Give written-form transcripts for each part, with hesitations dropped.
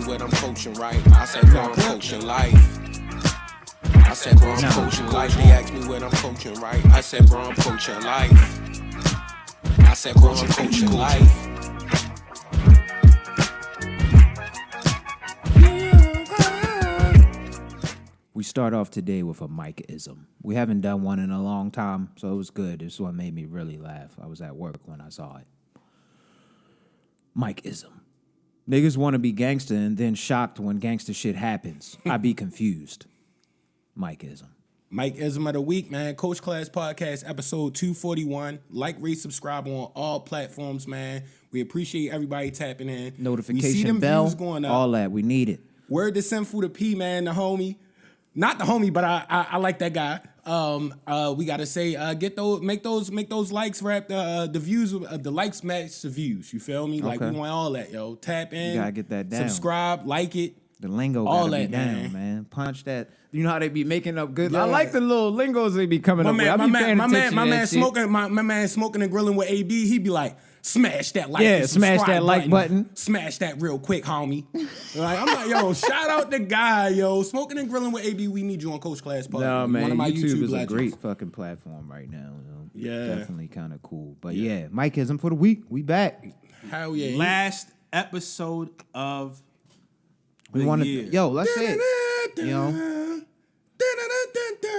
what I'm coaching, right? I said, bro, I'm coaching life. I said, bro, I'm coaching life. They asked me what I'm coaching, right? I said, bro, I'm coaching life. I said, bro, I'm coaching life. We start off today with a MikeIsm. We haven't done one in a long time, so it was good. This one made me really laugh. I was at work when I saw it. MikeIsm. Niggas want to be gangster and then shocked when gangster shit happens. I be confused. MikeIsm. MikeIsm of the week, man. Coach Class Podcast, episode 241. Like, rate, subscribe on all platforms, man. We appreciate everybody tapping in. Notification we see them bell, views going up. all that. We need it. Word to Sinful to P, man, the homie. Not the homie, but I like that guy. We gotta say, make those likes wrap the views, the likes match the views. You feel me? Like we want all that, yo. Tap in, You gotta get that down. subscribe, like it. The lingo all gotta that, be down, man. Punch that. You know how they be making up good. Yeah. I like the little lingos they be coming up with. My man smoking and grilling with AB. He be like, smash that like, yeah, smash that like button. Smash that real quick, homie. Like, I'm like, yo, shout out the guy, yo. Smoking and grilling with AB. We need you on Coach Class Podcast. No, man, one of my YouTube is legends. a great fucking platform right now. You know? Yeah, definitely kind of cool. But yeah, MikeIsm for the week. We back. Hell yeah. Last episode of We want to, let's say it. You know,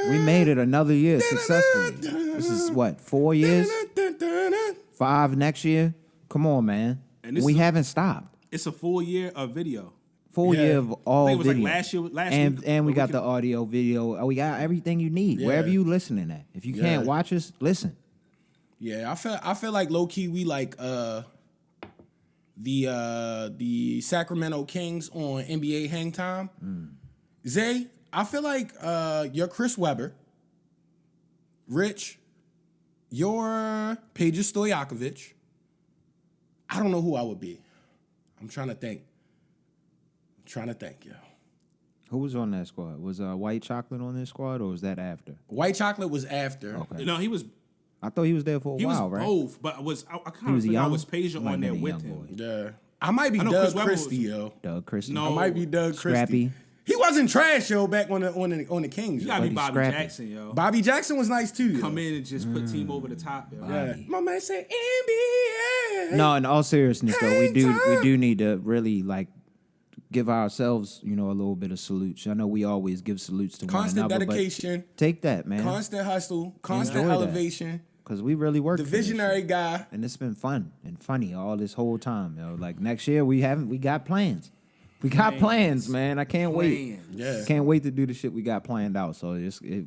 we made it another year successfully. This is what, 4 years? 5 next year? Come on, man. And we haven't stopped. It's a full year of video. Full year of all I think it was video. like last and week. And we got the audio, video. We got everything you need. Wherever you listening at. If you can't watch us, listen. Yeah, I feel like low key we like the Sacramento Kings on NBA Hang Time. Zay, I feel like you're Chris Webber, Rich, you're Peja Stojakovic. I don't know who I would be. I'm trying to think, yo. Who was on that squad? Was White Chocolate on this squad, or was that after? White Chocolate was after. Okay. No, he was. I thought he was there for a while, right? He was both, but I kind of young? I was Peja on there with him. Boy. Yeah. I might be Doug Christie, yo. Doug Christie. No. I might be Doug Christie. Scrappy. He wasn't trash, yo, back on the Kings. You Yo. gotta be Bobby Scrappy. Jackson, yo. Bobby Jackson was nice too. Yo. Come in and just put team over the top, yo. Yeah. My man said NBA. No, in all seriousness though, we do need to really like give ourselves, a little bit of salutes. I know we always give salutes to Constant one another, dedication. but take that, man. Constant hustle. Constant Enjoy that. elevation. Because we really worked. The visionary guy. And it's been fun and funny all this whole time, yo. Like next year we got plans. We got plans, man. I can't wait. Yeah. Can't wait to do the shit we got planned out. So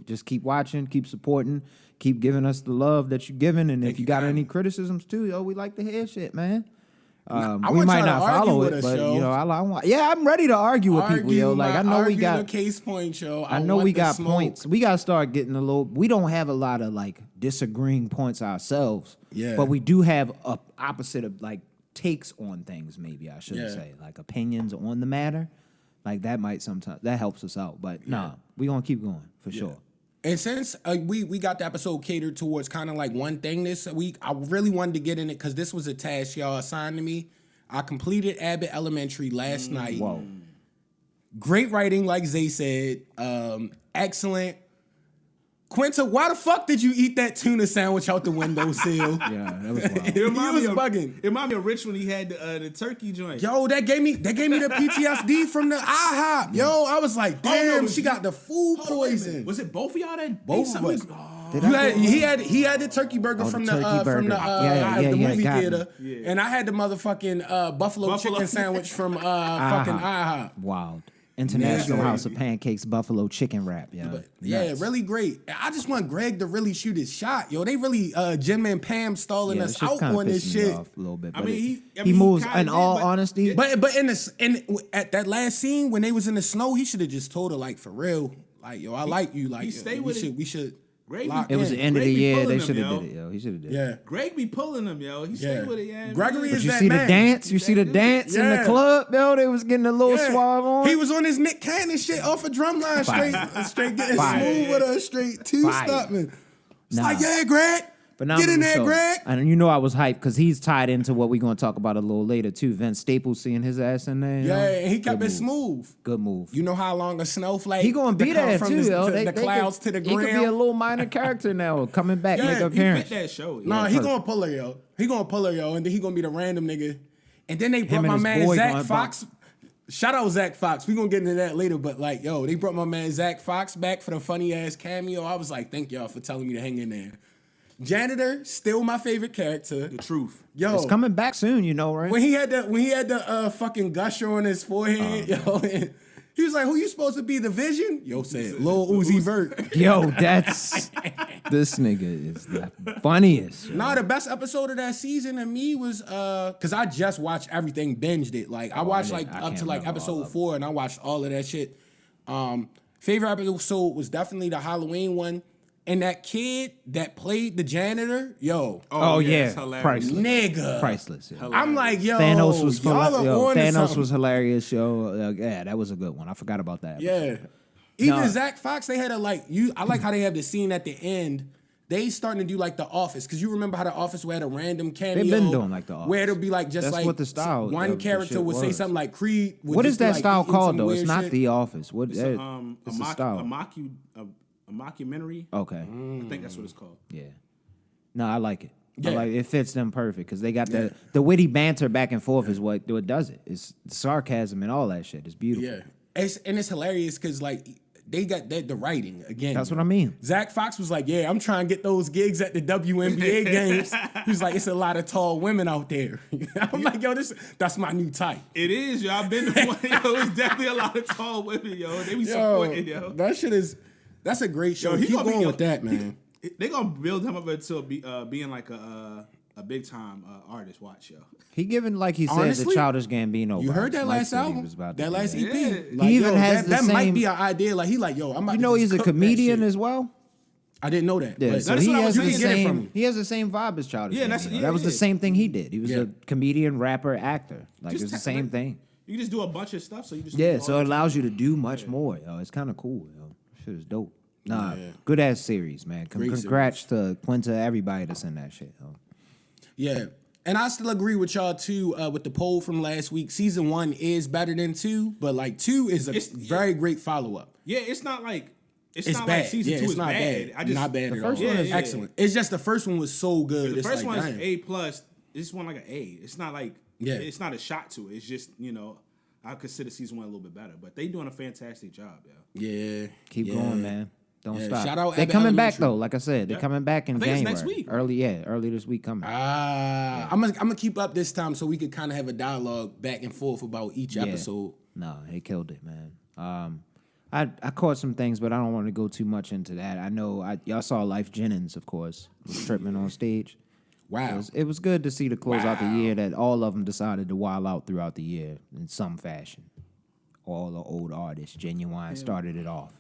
just keep watching, keep supporting, keep giving us the love that you're giving. And if you got any criticisms too, yo, we like to hear shit, man. We might not follow it, but I want. Yeah, I'm ready to argue with people, yo. Like I know we got the case point, yo. I know we got points. We gotta start getting a little. We don't have a lot of like disagreeing points ourselves. Yeah. But we do have a opposite of like takes on things. Maybe I should say like opinions on the matter. Like that might sometimes that helps us out. But nah, we gonna keep going for sure. And since we got the episode catered towards kind of like one thing this week, I really wanted to get in it because this was a task y'all assigned to me. I completed Abbott Elementary last night. Whoa. Great writing, like Zay said. Excellent. Quinta, why the fuck did you eat that tuna sandwich out the windowsill? Yeah, that was wild. It was bugging. It reminded me of Rich when he had the turkey joint. Yo, that gave me the PTSD from the IHOP. Yo, I was like, damn, she got the food poison. Was it both of y'all that? Both of us. He had the turkey burger from the movie theater, and I had the motherfucking buffalo chicken sandwich from fucking IHOP. Wild. International House of Pancakes Buffalo Chicken Wrap, yo. But, yeah, really great. I just want Greg to really shoot his shot, yo. They really Jim and Pam stalling us out on this shit. Off a little bit, I mean, he moves. In did, all honesty, but at that last scene when they was in the snow, he should have just told her like for real, like yo, I like you, like we should. It was the end of the year. They should have did it, yo. He should have did it. Yeah. Greg be pulling them, yo. He stayed with it, yeah. Gregory But is you that see man. the dance? You see the dance in the club, yo? They was getting a little suave on. He was on his Nick Cannon shit off a drumline straight getting smooth with a straight two-stopping. It's like, yeah, Greg. Phenomenal Get in there, show. Greg. And you know I was hyped because he's tied into what we're going to talk about a little later, too. Vince Staples seeing his ass in there. Yeah, and he kept it smooth. Good move. You know how long a snowflake? He going to be there, from too, yo. the clouds to the ground. He could be a little minor character now, coming back, make an He appearance. fit that show. No, Yeah. he gonna pull her, yo. He gonna pull her, yo, and then he gonna be the random nigga. And then they brought and my his man boy Zach going Fox. Shout out Zach Fox. We gonna get into that later, but like, yo, they brought my man Zach Fox back for the funny ass cameo. I was like, thank y'all for telling me to hang in there. Janitor, still my favorite character. The truth. Yo, It's coming back soon, you know, right? when he had the fucking gusher on his forehead, yo, and he was like, "Who you supposed to be, the Vision?" Yo said, "Lil Uzi Vert." Yo, that's... this nigga is the funniest. yo. Nah, the best episode of that season to me was because I just watched everything, binged it. Like I watched I up can't to like remember all episode of it. 4, and I watched all of that shit. Favorite episode was definitely the Halloween one, and that kid that played the janitor, yo, Oh, yeah. it's hilarious. Priceless. nigga, Priceless. Yeah. I'm like, yo, Thanos was y'all are on to Thanos something. was hilarious. Yo, yeah, that was a good one. I forgot about that. Yeah. Even Nah. Zach Fox, they had a like you. I like how they have the scene at the end. They starting to do like The Office, because you remember how The Office had a random cameo. They've been doing like The Office. where it'll be like just That's like what the style one of the character shit would say was. something like Creed. Would What just is be, that like, style eating called some though? It's weird not shit. The Office. What? It's It's a style. a mockumentary. Okay. I think that's what it's called. Yeah. No, I like it. Yeah. I like it. Fits them perfect because they got the witty banter back and forth is what does it. It's the sarcasm and all that shit. It's beautiful. Yeah, it's hilarious because like they got the writing again. That's what I mean. Zach Fox was like, "Yeah, I'm trying to get those gigs at the WNBA games." He was like, "It's a lot of tall women out there." I'm like, "Yo, that's my new type." It is, yo. I've been to one. Yo, it's definitely a lot of tall women, yo. They be supporting, yo. That shit is. That's a great show. Yo, he Keep gonna be- going yo, with that, man. They gonna build him up until being like a big time artist. Watch, yo. He given like he said Honestly, the Childish Gambino. You vibes. heard that Mike last said he album, was about to that do last that. EP. Yeah. Like, He even yo, has that the might same- be an idea. Like he like, yo, I'm about You to know just he's a cook that comedian shit. as well. I didn't know that. Yeah, but so that's he what I has was the saying. Get it from same. him. He has the same vibe as Childish. Yeah, that's- Gambino. yeah, That was the yeah. same thing he did. He was Yeah. a comedian, rapper, actor. Like Just it's the ta- same thing. You can just do a bunch of stuff, so you just Yeah, do so all it the- allows you to do much more. Yo, it's kind of cool. Yo, shit is dope. Nah, good ass series, man. Great Congrats to Quinta, everybody that's in that shit. Yo. Yeah. And I still agree with y'all too with the poll from last week. Season 1 is better than 2, but like 2 is a very great follow up. Yeah, it's not like it's It's not bad. like season Yeah, 2 it's is not bad. bad. I just Not bad the at first all. one Yeah, is- excellent. It's just the first one was so good. The It's first like, one is damn. A plus. This one like an A. It's not like it's not a shot to it. It's just I consider season 1 a little bit better, but they doing a fantastic job, yo. Yeah. Keep going, man. Don't Yeah, stop. shout out They Abbott coming back Elementary. though. Like I said, they're coming back in I think it's January. next week. Early this week coming. I'm gonna keep up this time so we could kind of have a dialogue back and forth about each episode. No, they killed it, man. I caught some things, but I don't want to go too much into that. I know y'all saw Life Jennings, of course, was tripping on stage. Wow. It was good to see to close out the year that all of them decided to wild out throughout the year in some fashion. All the old artists, Genuine started it off.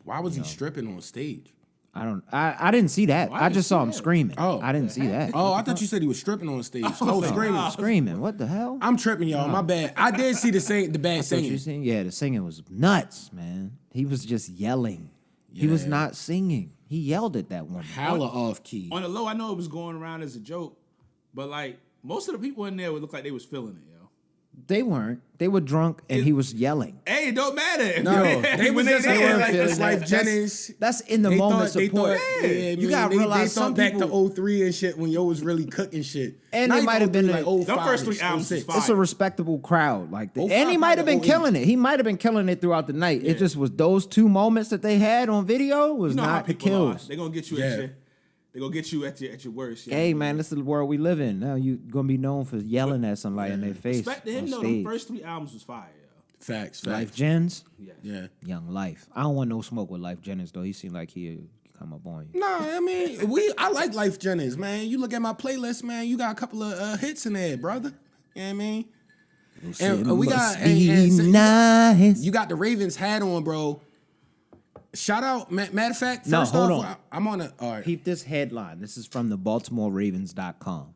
Why was he stripping on stage? I didn't see that. I just saw him screaming. Oh. I didn't see that. Oh, I thought you said he was stripping on stage. Oh, screaming. Screaming. What the hell? I'm tripping, y'all. My bad. I did see the bad That's what you singing. sing? Yeah, the singing was nuts, man. He was just yelling. He was Yeah. not singing. He yelled at that woman. Hella off key. On the low, I know it was going around as a joke, but like most of the people in there would look like they was feeling it, yo. They weren't. They were drunk, and he was yelling. Hey, it don't matter. No, they was just there, like feeling it's that. like That's- Jennings. That's in the moment support. You gotta realize they some thought back people. to 03 and shit when yo was really cooking shit. And Not it even might have been 03, like a- 05 Them first 3 -ish, albums was 06. fire. It's a respectable crowd, like that. 05 And he might have been probably 08. killing it. He might have been killing it throughout the night. It just was those 2 moments that they had on video was You know how not the people are. kills. They gonna get you at your worst. Yeah. Hey man, this is the world we live in. Now you gonna be known for yelling at somebody in their face. Respect to him on though. stage. The first 3 albums was fire, yo. Facts. Life Jennings, Yeah. Young Life. I don't want no smoke with Life Jennings though. He seemed like he'd come up on you. Nah, I mean, I like Life Jennings, man. You look at my playlist, man. You got a couple of hits in there, brother. You know what I mean? And we got nice. you got the Ravens hat on, bro. Shout out. Matter of fact, No, first hold off, on. I'm on a. All right. Peep this headline. This is from the BaltimoreRavens.com.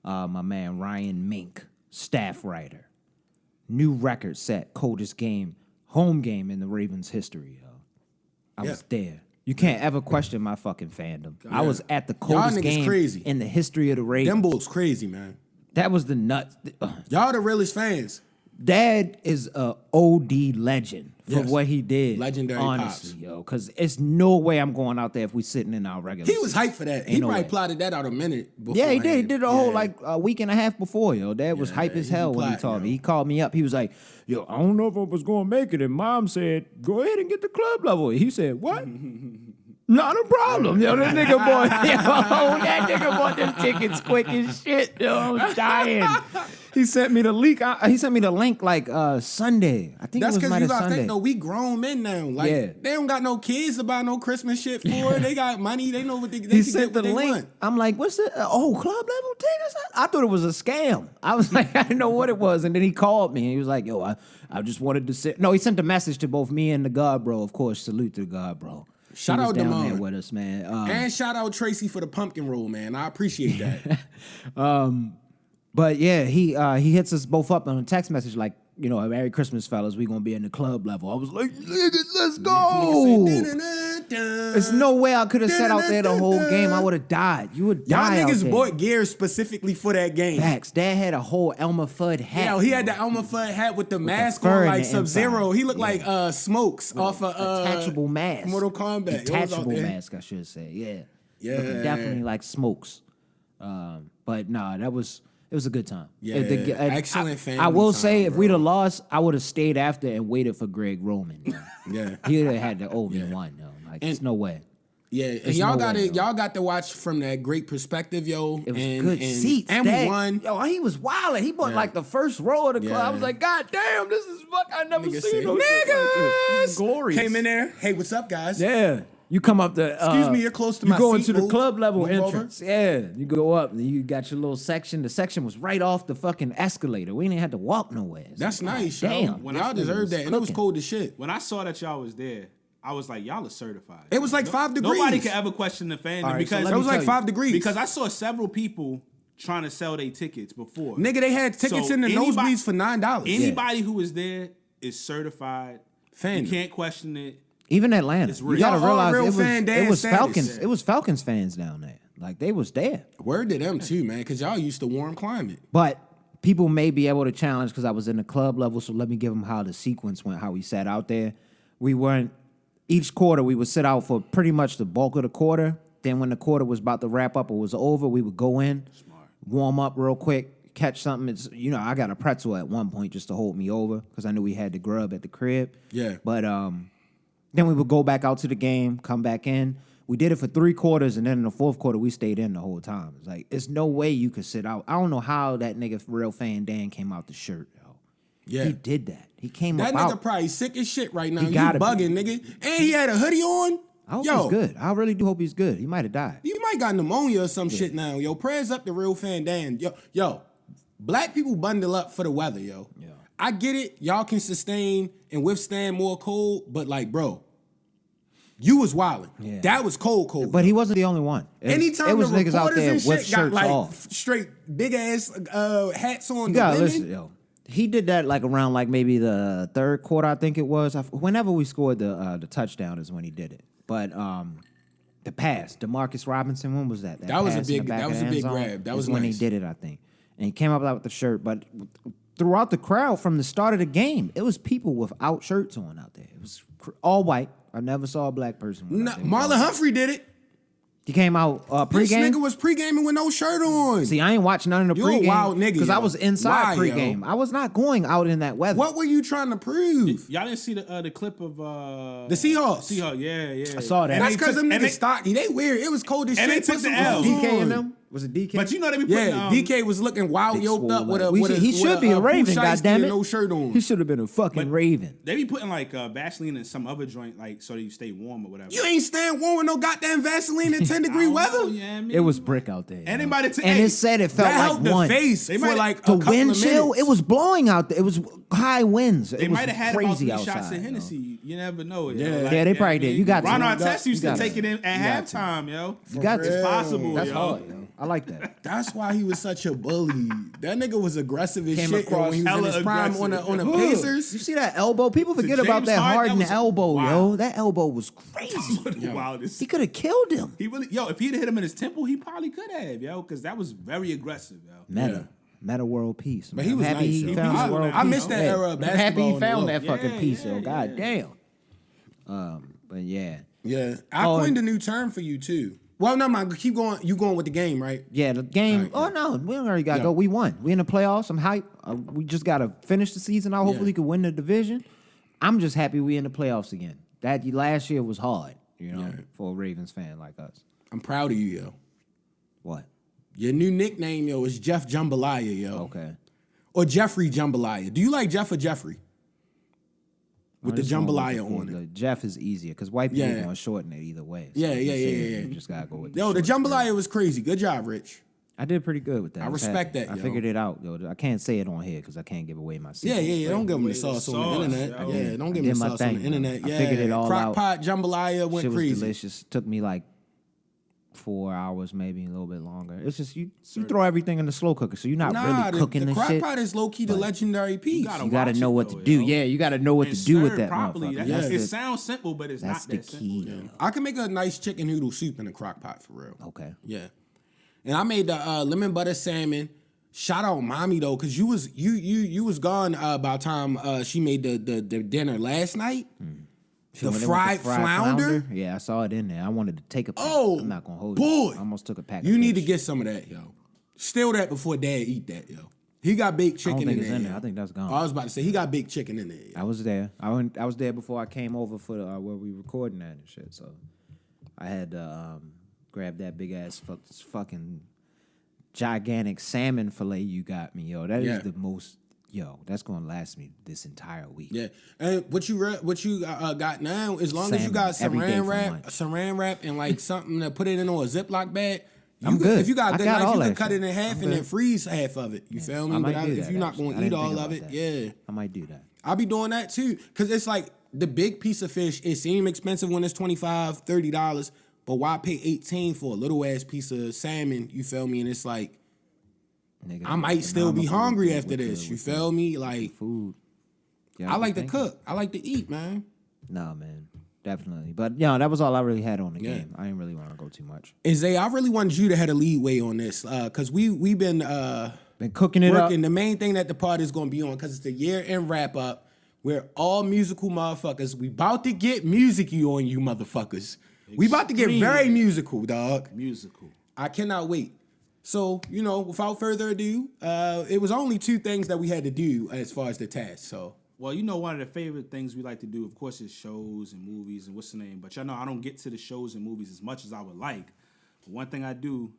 My man Ryan Mink, staff writer. New record set, coldest home game in the Ravens history. Yo. I was there. You can't ever question my fucking fandom. I was at the Y'all coldest niggas game crazy. in the history of the Ravens. Them Bulls crazy, man. That was the nuts. Y'all the realest fans. Dad is a OD legend for what he did. Legendary honestly, pops. yo. Because it's no way I'm going out there if we sitting in our regular He was hyped for that. He probably plotted that out a minute before. Yeah, he did. He did a whole like a week and a half before, yo. Dad was hype as hell when he told me. He called me up. He was like, yo, I don't know if I was going to make it. And Mom said, go ahead and get the club level. He said, what? Not a problem. Yo, that nigga boy, that nigga bought them tickets quick as shit, yo. I was dying. He sent me the link. He sent me the link like Sunday. I think that's it was because you gotta Sunday. think though, we grown men now. Like they don't got no kids to buy no Christmas shit for. They got money. They know what they He can sent get what the they link. want. I'm like, what's it? Oh, club level tickets? I thought it was a scam. I was like, I didn't know what it was. And then he called me and he was like, yo, I just wanted to sit. No, he sent a message to both me and the God Bro. Of course, salute to the God Bro. Shout out down Damon there with us, man. And shout out Tracy for the pumpkin roll, man. I appreciate that. But yeah, he hits us both up on a text message like, you know, Merry Christmas, fellas. We gonna be in the club level. I was like, nigga, let's go. There's no way I could have sat out there the whole game. I would have died. You would die. Y'all out niggas there. bought gear specifically for that game. Facts. Dad had a whole Elmer Fudd hat. Yeah, he had the Elmer Fudd hat with the mask fur on, in like the Sub-Zero. inside. He looked like Smokes off of detachable mask. Mortal Kombat. Detachable mask, I should say. Yeah. Yeah. Looking definitely like Smokes. But nah, it was a good time. Yeah, excellent family I will time, say, if bro. we'd have lost, I would have stayed after and waited for Greg Roman. Yo. Yeah. He'd have had the old one, yo. Like, there's no way. Yeah, and There's y'all no got way, it. yo. Y'all got to watch from that great perspective, yo. It was and, good seats. and Dad. we won. Yo, he was wilding. He bought like the first row of the club. I was like, God damn, this is fuck. I never Niggas seen say, no shit like this. This is niggas glorious. came in there. Hey, what's up, guys? Yeah. You come up the. Excuse me, you're close to my You go seat. into the Move. club level Move over. entrance. Yeah. You go up. And you got your little section. The section was right off the fucking escalator. We didn't have to walk nowhere. It's That's like, nice, damn. yo. Y'all deserve that. And it was cooking. cold as shit. When I saw that y'all was there, I was like, y'all are certified. It was like 5 degrees. Nobody could ever question the fandom right, so because let It was like tell 5 degrees. because I saw several people trying to sell their tickets before. Nigga, they had tickets So in the anybody- nosebleeds for $9. Anybody who was there is certified. Fandom. You can't question it. Even Atlanta. It's You real. gotta Y'all all realize real it fan dad was status. Falcons. Yeah. It was Falcons fans down there. Like they was there. Word to them too, man, because y'all used to warm climate. But people may be able to challenge because I was in the club level. So let me give them how the sequence went, how we sat out there. We weren't, each quarter we would sit out for pretty much the bulk of the quarter. Then when the quarter was about to wrap up or was over, we would go in, warm up real quick, catch something. It's, you know, I got a pretzel at one point just to hold me over because I knew we had the grub at the crib. Yeah. But then we would go back out to the game, come back in. We did it for 3 quarters, and then in the 4th quarter, we stayed in the whole time. It's like, there's no way you could sit out. I don't know how that nigga, Real Fan Dan, came out the shirt, yo. Yeah. He did that. He came That up nigga out. probably sick as shit right now. He You gotta be. bugging, nigga. And he had a hoodie on. I hope Yo, he's good. I really do hope he's good. He might have died. You might got pneumonia or some shit now. Yo, prayers up to Real Fan Dan. Yo, black people bundle up for the weather, yo. Yeah. I get it. Y'all can sustain and withstand more cold, but like, bro, you was wilding. Yeah. That was cold. But he wasn't the only one. Anytime it was the niggas out reporters there and with shit got shirts like off. straight big ass hats on. You the gotta women. listen, yo. He did that like around like maybe the 3rd quarter, I think it was. Whenever we scored the touchdown is when he did it. But the pass, DeMarcus Robinson, when was that? That was a pass in the big- back that of was the a end big zone grab. That is was when nice. he did it, I think. And he came up with the shirt, but throughout the crowd from the start of the game, it was people without shirts on out there. It was all white. I never saw a black person. Nah, Marlon Humphrey did it. He came out This pregame. nigga was pregaming with no shirt on. See, I ain't watching none of the You a pregame wild nigga, because I yo. was inside Why, yo? pregame. I was not going out in that weather. What were you trying to prove? Y'all didn't see the clip of The Seahawks. Seahawks, yeah. I saw that. And That's they because took- them and niggas they- stocky. They weird. It was cold as And shit. they took Put the some L. clothes DK on. and them? Was it DK? But you know they be putting Yeah, DK was looking wild Big yoked up swole with a up. with a He with should be a Raven, Pooh Shiesty goddammit. and no shirt on. He should have been a fucking Raven. They be putting like Vaseline in some other joint, like so that you stay warm or whatever. You ain't staying warm with no goddamn Vaseline in 10-degree weather. Yeah, I mean, It was brick out there. Anybody to- and hey, it said it felt That like helped the one. face They for might- like The a couple wind of chill, minutes. it was blowing out there. It was high winds. They It was might have had about crazy 3 outside. shots of yo. Hennessy. You never know. Yo. Yeah. Like, Yeah, they you know probably what I did. mean? You got to. Ron You Artest used to got take to. it in at You got to. halftime, yo. You got It's to. possible, That's yo. hard, yo. I like that. That's why he was such a bully. That nigga was aggressive as Came shit across when he was in his prime on the Pacers. You see that elbow? People forget James about that Harden, Harden elbow, wow. yo. That elbow was crazy. Wildest. He could have killed him. He really, if he'd hit him in his temple, he probably could have, yo, because that was very aggressive, yo. Meta world peace. But he was happy nice, he yo. found the world I peace. missed that era of I'm basketball. happy he found in the that fucking piece, yo. yeah, God damn. But yeah. Yeah, I coined a new term for you too. Well, no, man, keep going. You going with the game, right? Yeah, the game. All right, no, we already got to go. We won. We in the playoffs. I'm hype. We just got to finish the season out. Hopefully, we can win the division. I'm just happy we in the playoffs again. That last year was hard, for a Ravens fan like us. I'm proud of you, yo. What? Your new nickname, yo, is Jeff Jambalaya, yo. Okay. Or Jeffrey Jambalaya. Do you like Jeff or Jeffrey? With the jambalaya on it. Jeff is easier because white people are going to shorten it either way. So Yeah. You just got to go with Yo, the short jambalaya version. was crazy. Good job, Rich. I did pretty good with that. I was respect happy. that, I yo. figured it out, yo. I can't say it on here because I can't give away my secret. Yeah. Don't give him the sauce on the internet. yo. Yeah, don't I give him did the my sauce thing, on the internet. yo. I Yeah, figured it all out. Crock pot jambalaya went Shit was crazy. delicious. Took me like 4 hours, maybe a little bit longer. It's just you throw everything in the slow cooker, so you're not really cooking the the crock shit. pot is low key the legendary piece. You got to watch know it, what though, to do. yo. Yeah, you got to know what And to do with serve that properly. motherfucker. It sounds simple, but it's That's not the that key. simple. I can make a nice chicken noodle soup in a crock pot for real. Okay. Yeah, and I made the lemon butter salmon. Shout out mommy though, cause you was gone by the time she made the dinner last night. She The went in with fried flounder? Yeah, I saw it in there. I wanted to take a pack. Oh, I'm not gonna hold boy. you. I almost took a pack. You of need to fish. get some of that, yo. Steal that before Dad eat that, yo. He got baked I chicken don't think in it's there. in there. yo. I think that's gone. Oh, I was about to say he got baked chicken in there. Yo. I was there. I was there before I came over for where we recording that and shit. So I had to grab that big ass fucking gigantic salmon fillet you got me, yo. That is the most. Yo, that's gonna last me this entire week. Yeah, and what you got now, as long as you Salmon got every day for saran wrap, and like something to put it in on a Ziploc bag. I'm good. If you got a I good got knife, all you can that cut shit. it in half I'm and then good. freeze half of it. You feel me? I might But do if that, you're not actually. going I to eat didn't think all of about it, that. yeah, I might do that. I'll be doing that too. Cause it's like the big piece of fish. It seems expensive when it's $25, $30, but why pay $18 for a little ass piece of salmon? You feel me? And it's like, Nigga, I might still be economical hungry with after the- this. You with the feel me? Like, food. Yeah, I like to think- cook. I like to eat, man. No, man, definitely. But yeah, that was all I really had on the Yeah. game. I didn't really want to go too much. And Zay, I really wanted you to have a leadway on this, cause we've been Been cooking it working. up. The main thing that the party is gonna be on, cause it's the year-end wrap up. We're all musical motherfuckers. We about to get music-y on you motherfuckers. We about to get very musical, dog. Musical. I cannot wait. So, without further ado, it was only 2 things that we had to do as far as the task. So, Well, one of the favorite things we like to do, of course, is shows and movies and what's the name. But y'all know I don't get to the shows and movies as much as I would like. But one thing I do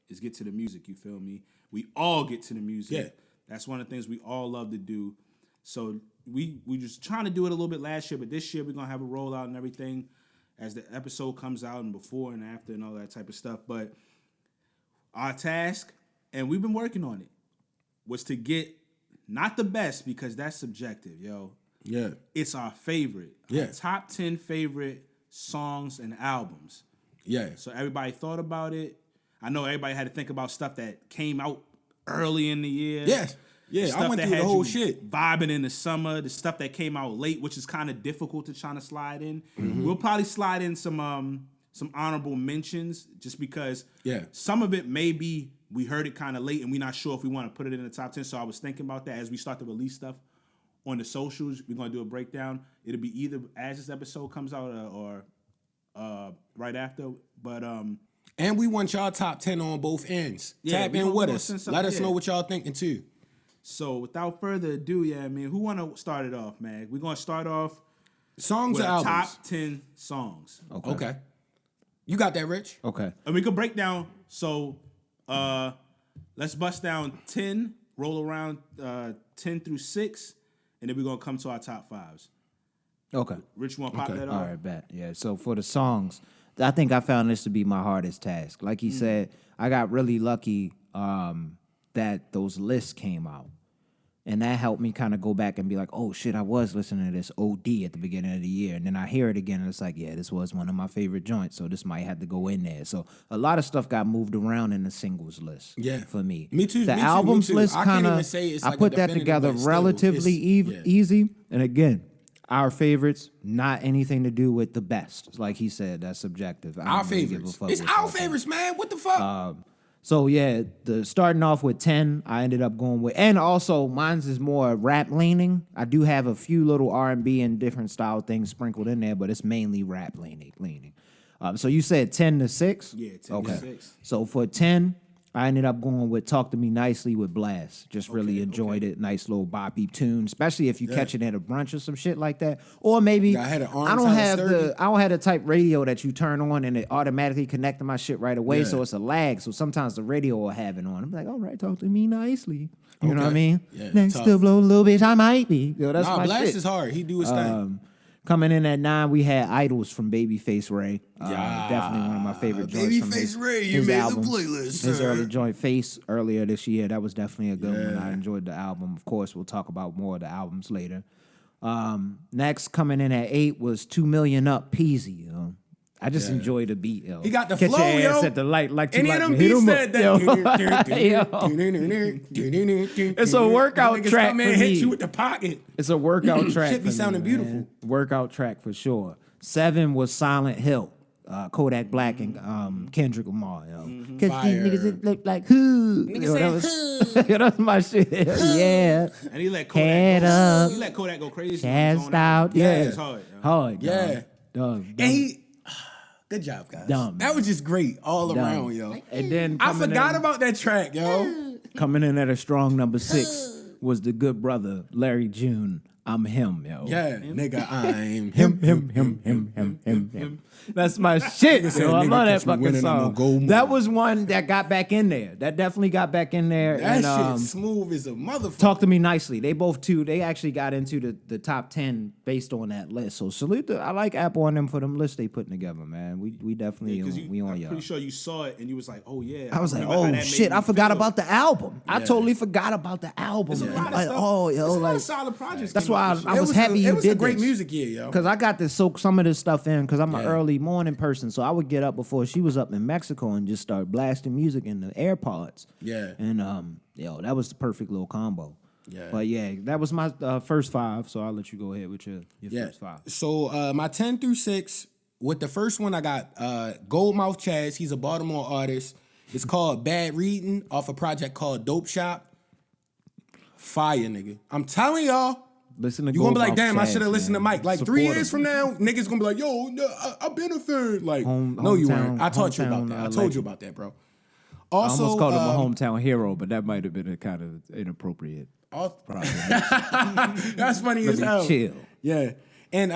is get to the music, you feel me? We all get to the music. Yeah. That's one of the things we all love to do. So we just trying to do it a little bit last year, but this year we're going to have a rollout and everything as the episode comes out and before and after and all that type of stuff. But our task, and we've been working on it, was to get not the best because that's subjective, yo. yeah. It's our favorite. Yeah. Our top 10 favorite songs and albums. Yeah. So everybody thought about it. I know everybody had to think about stuff that came out early in the year. Yes. Yeah, The I stuff went that through the had whole you shit. vibing in the summer, the stuff that came out late, which is kind of difficult to try to slide in. Mm-hmm. We'll probably slide in some honorable mentions just because Yeah. some of it may be we heard it kind of late and we're not sure if we want to put it in the top 10. So I was thinking about that as we start to release stuff on the socials. We're going to do a breakdown. It'll be either as this episode comes out or right after. But And we want y'all top 10 on both ends. Yeah, Tap we in gonna- with we gonna us. send something, Let us yeah. know what y'all thinking too. so without further ado, who want to start it off, man? We're going to start off Songs with or our albums? top 10 songs. Okay. You got that, Rich? Okay. And we could break down. So let's bust down 10, roll around 10 through 6, and then we're going to come to our top 5s. Okay. Rich, you want to pop Okay. that All off? right, bet. Yeah. So for the songs, I think I found this to be my hardest task. Like he said, I got really lucky that those lists came out. And that helped me kind of go back and be like, oh, shit, I was listening to this OD at the beginning of the year. And then I hear it again, and it's like, yeah, this was one of my favorite joints, so this might have to go in there. So a lot of stuff got moved around in the singles list for me. Me too. The me too, albums me too. list I kind can't even of, say it's I like put a that definitive, together but still, relatively it's- easy. And again, our favorites, not anything to do with the best. Like he said, that's subjective. I Our don't really give a favorites. fuck It's what our y'all think. favorites, man. What the fuck? So yeah, the starting off with 10, I ended up going with, and also mine's is more rap leaning. I do have a few little R&B and different style things sprinkled in there, but it's mainly rap leaning. So you said 10 to 6? Yeah, 10 to 6. So for 10, I ended up going with Talk to Me Nicely with Blast. Just really enjoyed it. Nice little boppy tune, especially if you catch it at a brunch or some shit like that. Or maybe I had an arm I don't kinda have sturdy. I don't have the type radio that you turn on and it automatically connect to my shit right away. Yeah. So it's a lag. So sometimes the radio will have it on. I'm like, all right, talk to me nicely. You know what I Okay. mean? Yeah, Next tough. to blow a little bitch, I might be. Yo, that's Nah, my Blast shit. is hard. He do his thing. Coming in at 9, we had Idols from Babyface Ray. Yeah. Definitely one of my favorite joints from Babyface Ray, you his made the album. playlist, His sir. early joint, Face, earlier this year. That was definitely a good one. Yeah. I enjoyed the album. Of course, we'll talk about more of the albums later. Next, coming in at 8 was 2 Million Up, Peasy. Yo. I just enjoy the beat, yo. He got the Catch flow, your ass yo. at the light like you Any like of to them hit beats 'em said up. that. It's a workout track Come for in, hit me. you with the pocket. It's a workout track. Shit be for me, sounding man. beautiful. Workout track for sure. 7 was Silent Hill. Kodak Black and Kendrick Lamar, yo. Cause Fire. these niggas that look like who? Yo, that was, yo, that's my shit. Yeah. And he let Head Kodak go. up. He let Kodak go crazy. on his Cast own out. album. Yeah. It's hard. yo. Hard. Yeah. Dog. And he, good job, guys. Dumb. That was just great all around, yo. And then I coming forgot in, about that track, yo. coming in at a strong number 6 was the good brother Larry June. I'm him, yo. Yeah, nigga, I'm him. That's my shit. said, Yo. I "Nigga, love that catch me fucking winning, I'ma song. go more." That was one that got back in there. That definitely got back in there. That and, shit smooth as a motherfucker. Talk to Me Nicely. They both too. They actually got into the top 10 based on that list. So salute. I like Apple on them for them lists they putting together, man. We definitely Because we on I'm y'all. pretty sure you saw it and you was like, oh yeah. I was like, remember how oh that made shit, me I forgot feel. about the album. I totally forgot about the album. It's a yo. lot of Like, stuff. oh, yo, It's a lot like of solid projects. that's came why out this I year. was happy you it was did a great this. music year, yo. Because I got to soak some of this stuff in because I'm an Yeah. early morning person. So I would get up before she was up in Mexico and just start blasting music in the AirPods. Yeah. And, that was the perfect little combo. Yeah. But yeah, that was my first 5. So I'll let you go ahead with your Yeah. first 5. So my 10 through 6, with the first one I got Goldmouth Chaz. He's a Baltimore artist. It's called Bad Reading off a project called Dope Shop. Fire, nigga. I'm telling y'all. Listen to You gonna be like, Goldmouth damn, I Chaz, should have listened to man. Mike. Like Support 3 him. years from now, niggas gonna be like, yo, I've been a fan. Like, Home- no, you hometown- weren't. I taught you about hometown, that. I told legend. you about that, bro. I Also, almost called him a hometown hero, but that might have been a kind of inappropriate. That's funny as Really hell. chill. Yeah. And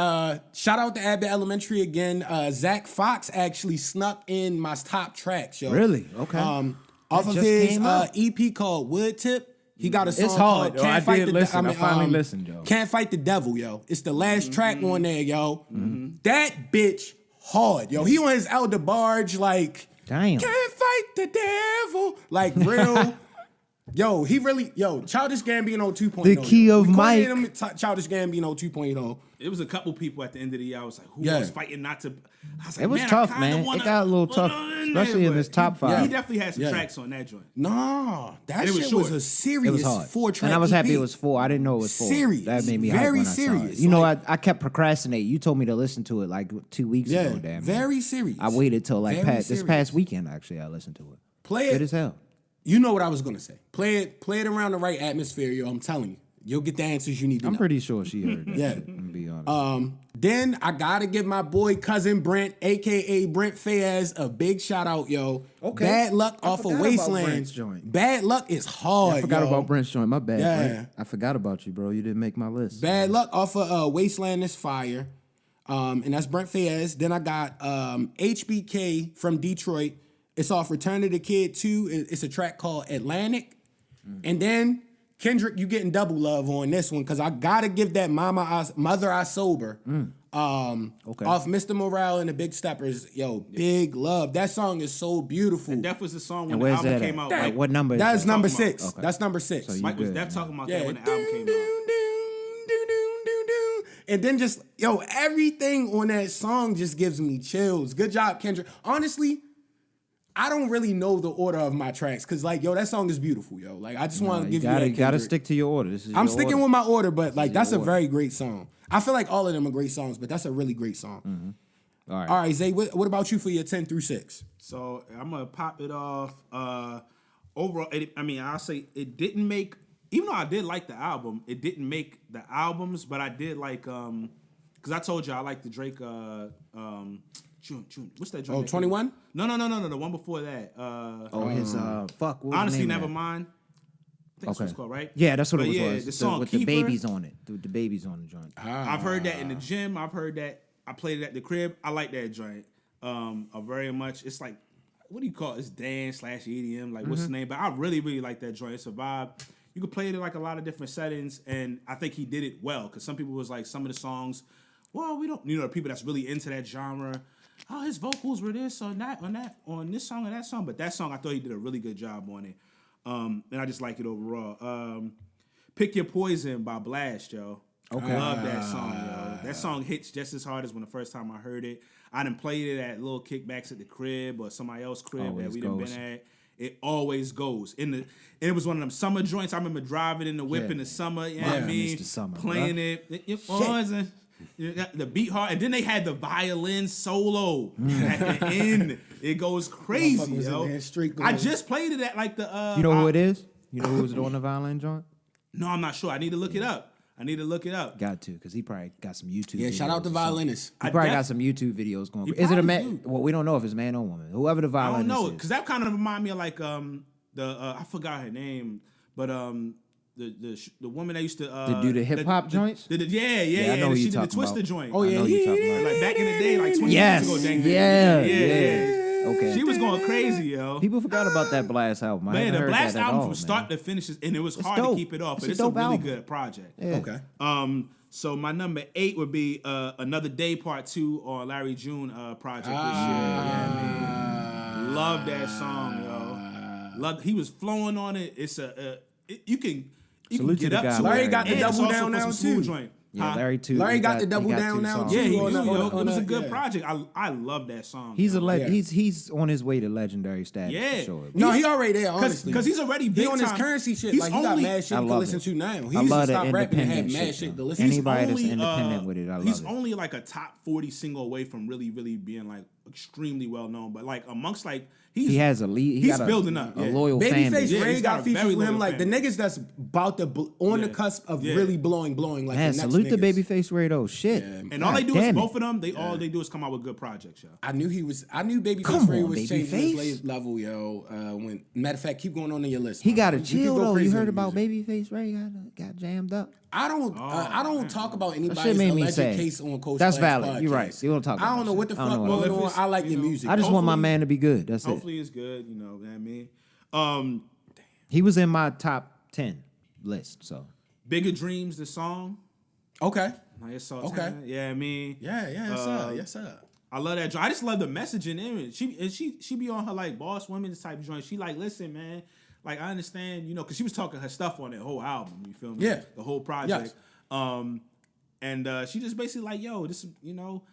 shout out to Abbott Elementary again. Zach Fox actually snuck in my top tracks, yo. Really? Okay. Off of just his came out. EP called Wood Tip. He got a song It's called hard, yo. I did listen. I finally listened, yo. Can't Fight the Devil, yo. It's the last track on there, yo. That bitch hard, yo. He on his Elder Barge, like, Damn. can't fight the devil. Like, real. Yo, he really, Childish Gambino 2.0. The key yo. of We Mike. coined him Childish Gambino 2.0. It was a couple people at the end of the year. I was like, who Yeah. was fighting not to? I was like, It was man, tough, I kinda man. It wanna got a little put tough, on especially there, in this but top 5. He definitely had some Yeah. tracks on that joint. Nah, that And it was shit was short. a serious It was hard. 4-track And I was happy EP. it was 4. I didn't know it was 4. Serious. That made me Very hype when I saw serious. it. You know, Like- I kept procrastinating. You told me to listen to it like 2 weeks Yeah, ago, damn. very serious. I waited till like Very this serious. past weekend, actually, I listened to it. Play Good it. as hell. You know what I was gonna say. Play it around the right atmosphere, yo. I'm telling you. You'll get the answers you need to I'm know. pretty sure she heard that. Yeah. I'm gonna be honest. Then I gotta give my boy cousin Brent, aka Brent Fayez, a big shout out, yo. Okay. Bad Luck I off forgot of about Wasteland. Brent's joint. Bad Luck is hard. I forgot yo. about Brent's joint. My bad, Yeah. Brent. I forgot about you, bro. You didn't make my list. Bad Luck off of Wasteland is fire. And that's Brent Fayez. Then I got HBK from Detroit. It's off Return of the Kid 2. It's a track called Atlantic. And then Kendrick, you getting double love on this one because I gotta give that Mother I Sober off Mr. Morale and the Big Steppers. Yo, big love. That song is so beautiful. And Def was the song when And the where's album that came at? out. Like, Right? what number? That's is that? number talking 6. about? Okay. That's number 6. So you Mike was good, Def man. talking about that when the album came out. And then just, everything on that song just gives me chills. Good job, Kendrick. Honestly, I don't really know the order of my tracks because, like, that song is beautiful, yo. Like, I just want to give you that, You gotta Kendrick. stick to your order. This is I'm your sticking order. with my order, but, like, that's a order. very great song. I feel like all of them are great songs, but that's a really great song. Mm-hmm. All right. All right, Zay, what about you for your 10 through 6? So I'm gonna pop it off. Overall, I'll say it didn't make. Even though I did like the album, it didn't make the albums, but I did like because I told you I like the Drake June. What's that joint? Oh, 21? No, the one before that. His fuck. What was the Honestly, name of never that? mind. I think that's what it's called, right? Yeah, that's what But it was. The song with Keeper, the babies on it. The babies on the joint. I've heard that in the gym. I've heard that. I played it at the crib. I like that joint very much. It's like, what do you call it? It's dance / EDM. Like, what's the name? But I really, really like that joint. It's a vibe. You could play it in like a lot of different settings, and I think he did it well. Because some people was like, some of the songs, well, we don't, the people that's really into that genre. Oh, his vocals were this on this song or that song. But that song, I thought he did a really good job on it. And I just like it overall. Pick Your Poison by Blast, yo. Okay. I love that song, yo. That song hits just as hard as when the first time I heard it. I done played it at little kickbacks at the crib or somebody else's crib Always that we done goes. been at. It always goes. And it was one of them summer joints. I remember driving in the whip in the summer, you know what I mean? Mr. Summer, playing it. Poison. The beat hard. And then they had the violin solo at the end. It goes crazy, Motherfuckers yo. in there straight I going. just played it at like the You know who it is? You know who was doing the violin joint? No, I'm not sure. I need to look it up. Got to, because he probably got some YouTube. Yeah, shout out the videos or something. violinist. He probably got some YouTube videos going. He Is it a probably man? do. Well, we don't know if it's man or woman. Whoever the I violinist don't know, is. because that kind of remind me of like I forgot her name, but the woman that used to do the hip hop joints. Yeah, I know who she you did the talking Twister about. joint. Oh, yeah. I know who you talking about. Like back in the day, like 20 Yes, years ago. Dang, yeah. Okay. She was going crazy, yo. People forgot about that Blast album. I Man, haven't the heard Blast that at album all, from start man. to finish, and it was hard dope. to keep it off, It's but a it's a dope really album. good project. Yeah. Okay. So my number 8 would be Another Day Part 2 on Larry June project this year. Yeah, man. Love that song, yo. Love. He was flowing on it. It's you can Salute to get the up guy, to Larry. Larry got the and it's double also down for some now, smooth too. joint. Yeah, Huh? Larry too. Larry he got the double he got down two now, songs. too. Yeah, he on do, that- yo. on It was a that, good yeah. project. I love that song. He's yo. he's on his way to legendary status. Yeah. For sure. No, he already there, honestly. Because he's already big He on his time. currency shit. He's Like, he got only- mad shit I to love listen it. to now. He I used to love that stop rapping and have independent mad shit, shit to though. listen to. Anybody that's independent with it, I love He's it. only like a top 40 single away from really, really being like extremely well known. But like amongst like He has a lead. He's got a, building up. a Yeah. loyal fan base. Babyface Yeah, Ray he's got got a features very with him, loyal like the fan niggas that's about to on the Yeah. cusp of Yeah. really blowing like Man, the next salute to niggas. Babyface Ray though. Shit. And all they God do is damn it. both of them. All they do is come out with good projects, yo. I knew Babyface Come Ray on, was changing Babyface. his level, yo. When matter of fact, keep going on in your list. He man. got to You could chill go though. crazy You heard on the about music. Babyface Ray got jammed up. I don't talk about That anybody's shit made me alleged sad. case on Coach That's Black's valid. You're right. podcast. You don't talk about I don't that know what the shit. I fuck don't know going what- on. I like you your know, music. I just want my Hopefully- man to be good. That's it. Hopefully it's good, you know what I mean? He was in my top 10 list. So Bigger Dreams, the song. Okay. Like it's so Okay. yeah, I mean. Yeah, yes, sir. Yes, sir. I love that joint. I just love the message and image. She be on her like boss women type joint. She like, listen, man. Like I understand, you know, because she was talking her stuff on that whole album. You feel me? Yeah. The whole project. Yes. And she just basically like, yo, this, you know,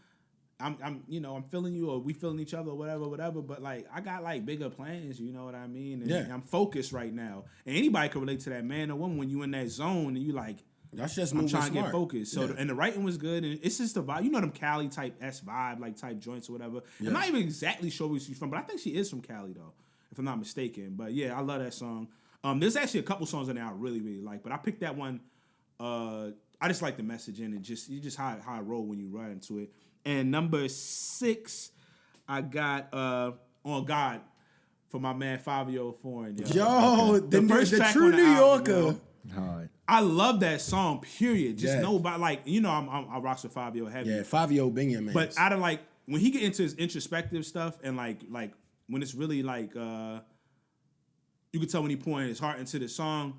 I'm feeling you, or we feeling each other, or whatever. But like, I got like bigger plans. You know what I mean? And Yeah. I'm focused right now. And anybody can relate to that, man or woman, when you in that zone and you like. That's just I'm moving trying to smart. get focused. So Yeah. and the writing was good, and it's just the vibe. You know them Cali type S vibe, like type joints or whatever. Yeah. I'm not even exactly sure where she's from, but I think she is from Cali though, if I'm not mistaken. But yeah, I love that song. There's actually a couple songs in there I really, really like, but I picked that one. I just like the message in it. Just how I roll when you ride into it. And number 6, I got On God for my man Fabio Foreign. Yo, the first the track true on the New album, Yorker. yo. hard. I love that song. Period. Just Yeah. nobody like I rock with Fabio heavy. Yeah, Fabio Bingham, man. But out of like when he get into his introspective stuff and like when it's really like you can tell when he pouring his heart into the song,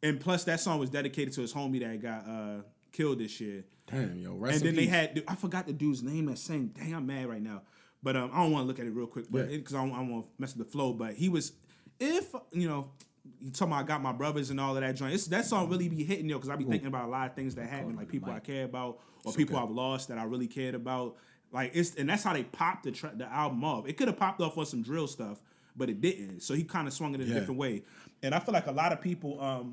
And plus, that song was dedicated to his homie that got killed this year. Damn, yo, And then they had, I forgot the dude's name that sang. Dang, I'm mad right now. But I don't want to look at it real quick, but because I don't want to mess with the flow. But he was, if, you know, you talking about I got my brothers and all of that joint. That song really be hitting, yo, because I be thinking about a lot of things that happen, like people I care about or people I've lost that I really cared about. Like and that's how they popped the album off. It could have popped off on some drill stuff, but it didn't. So he kind of swung it in a different way. And I feel like a lot of people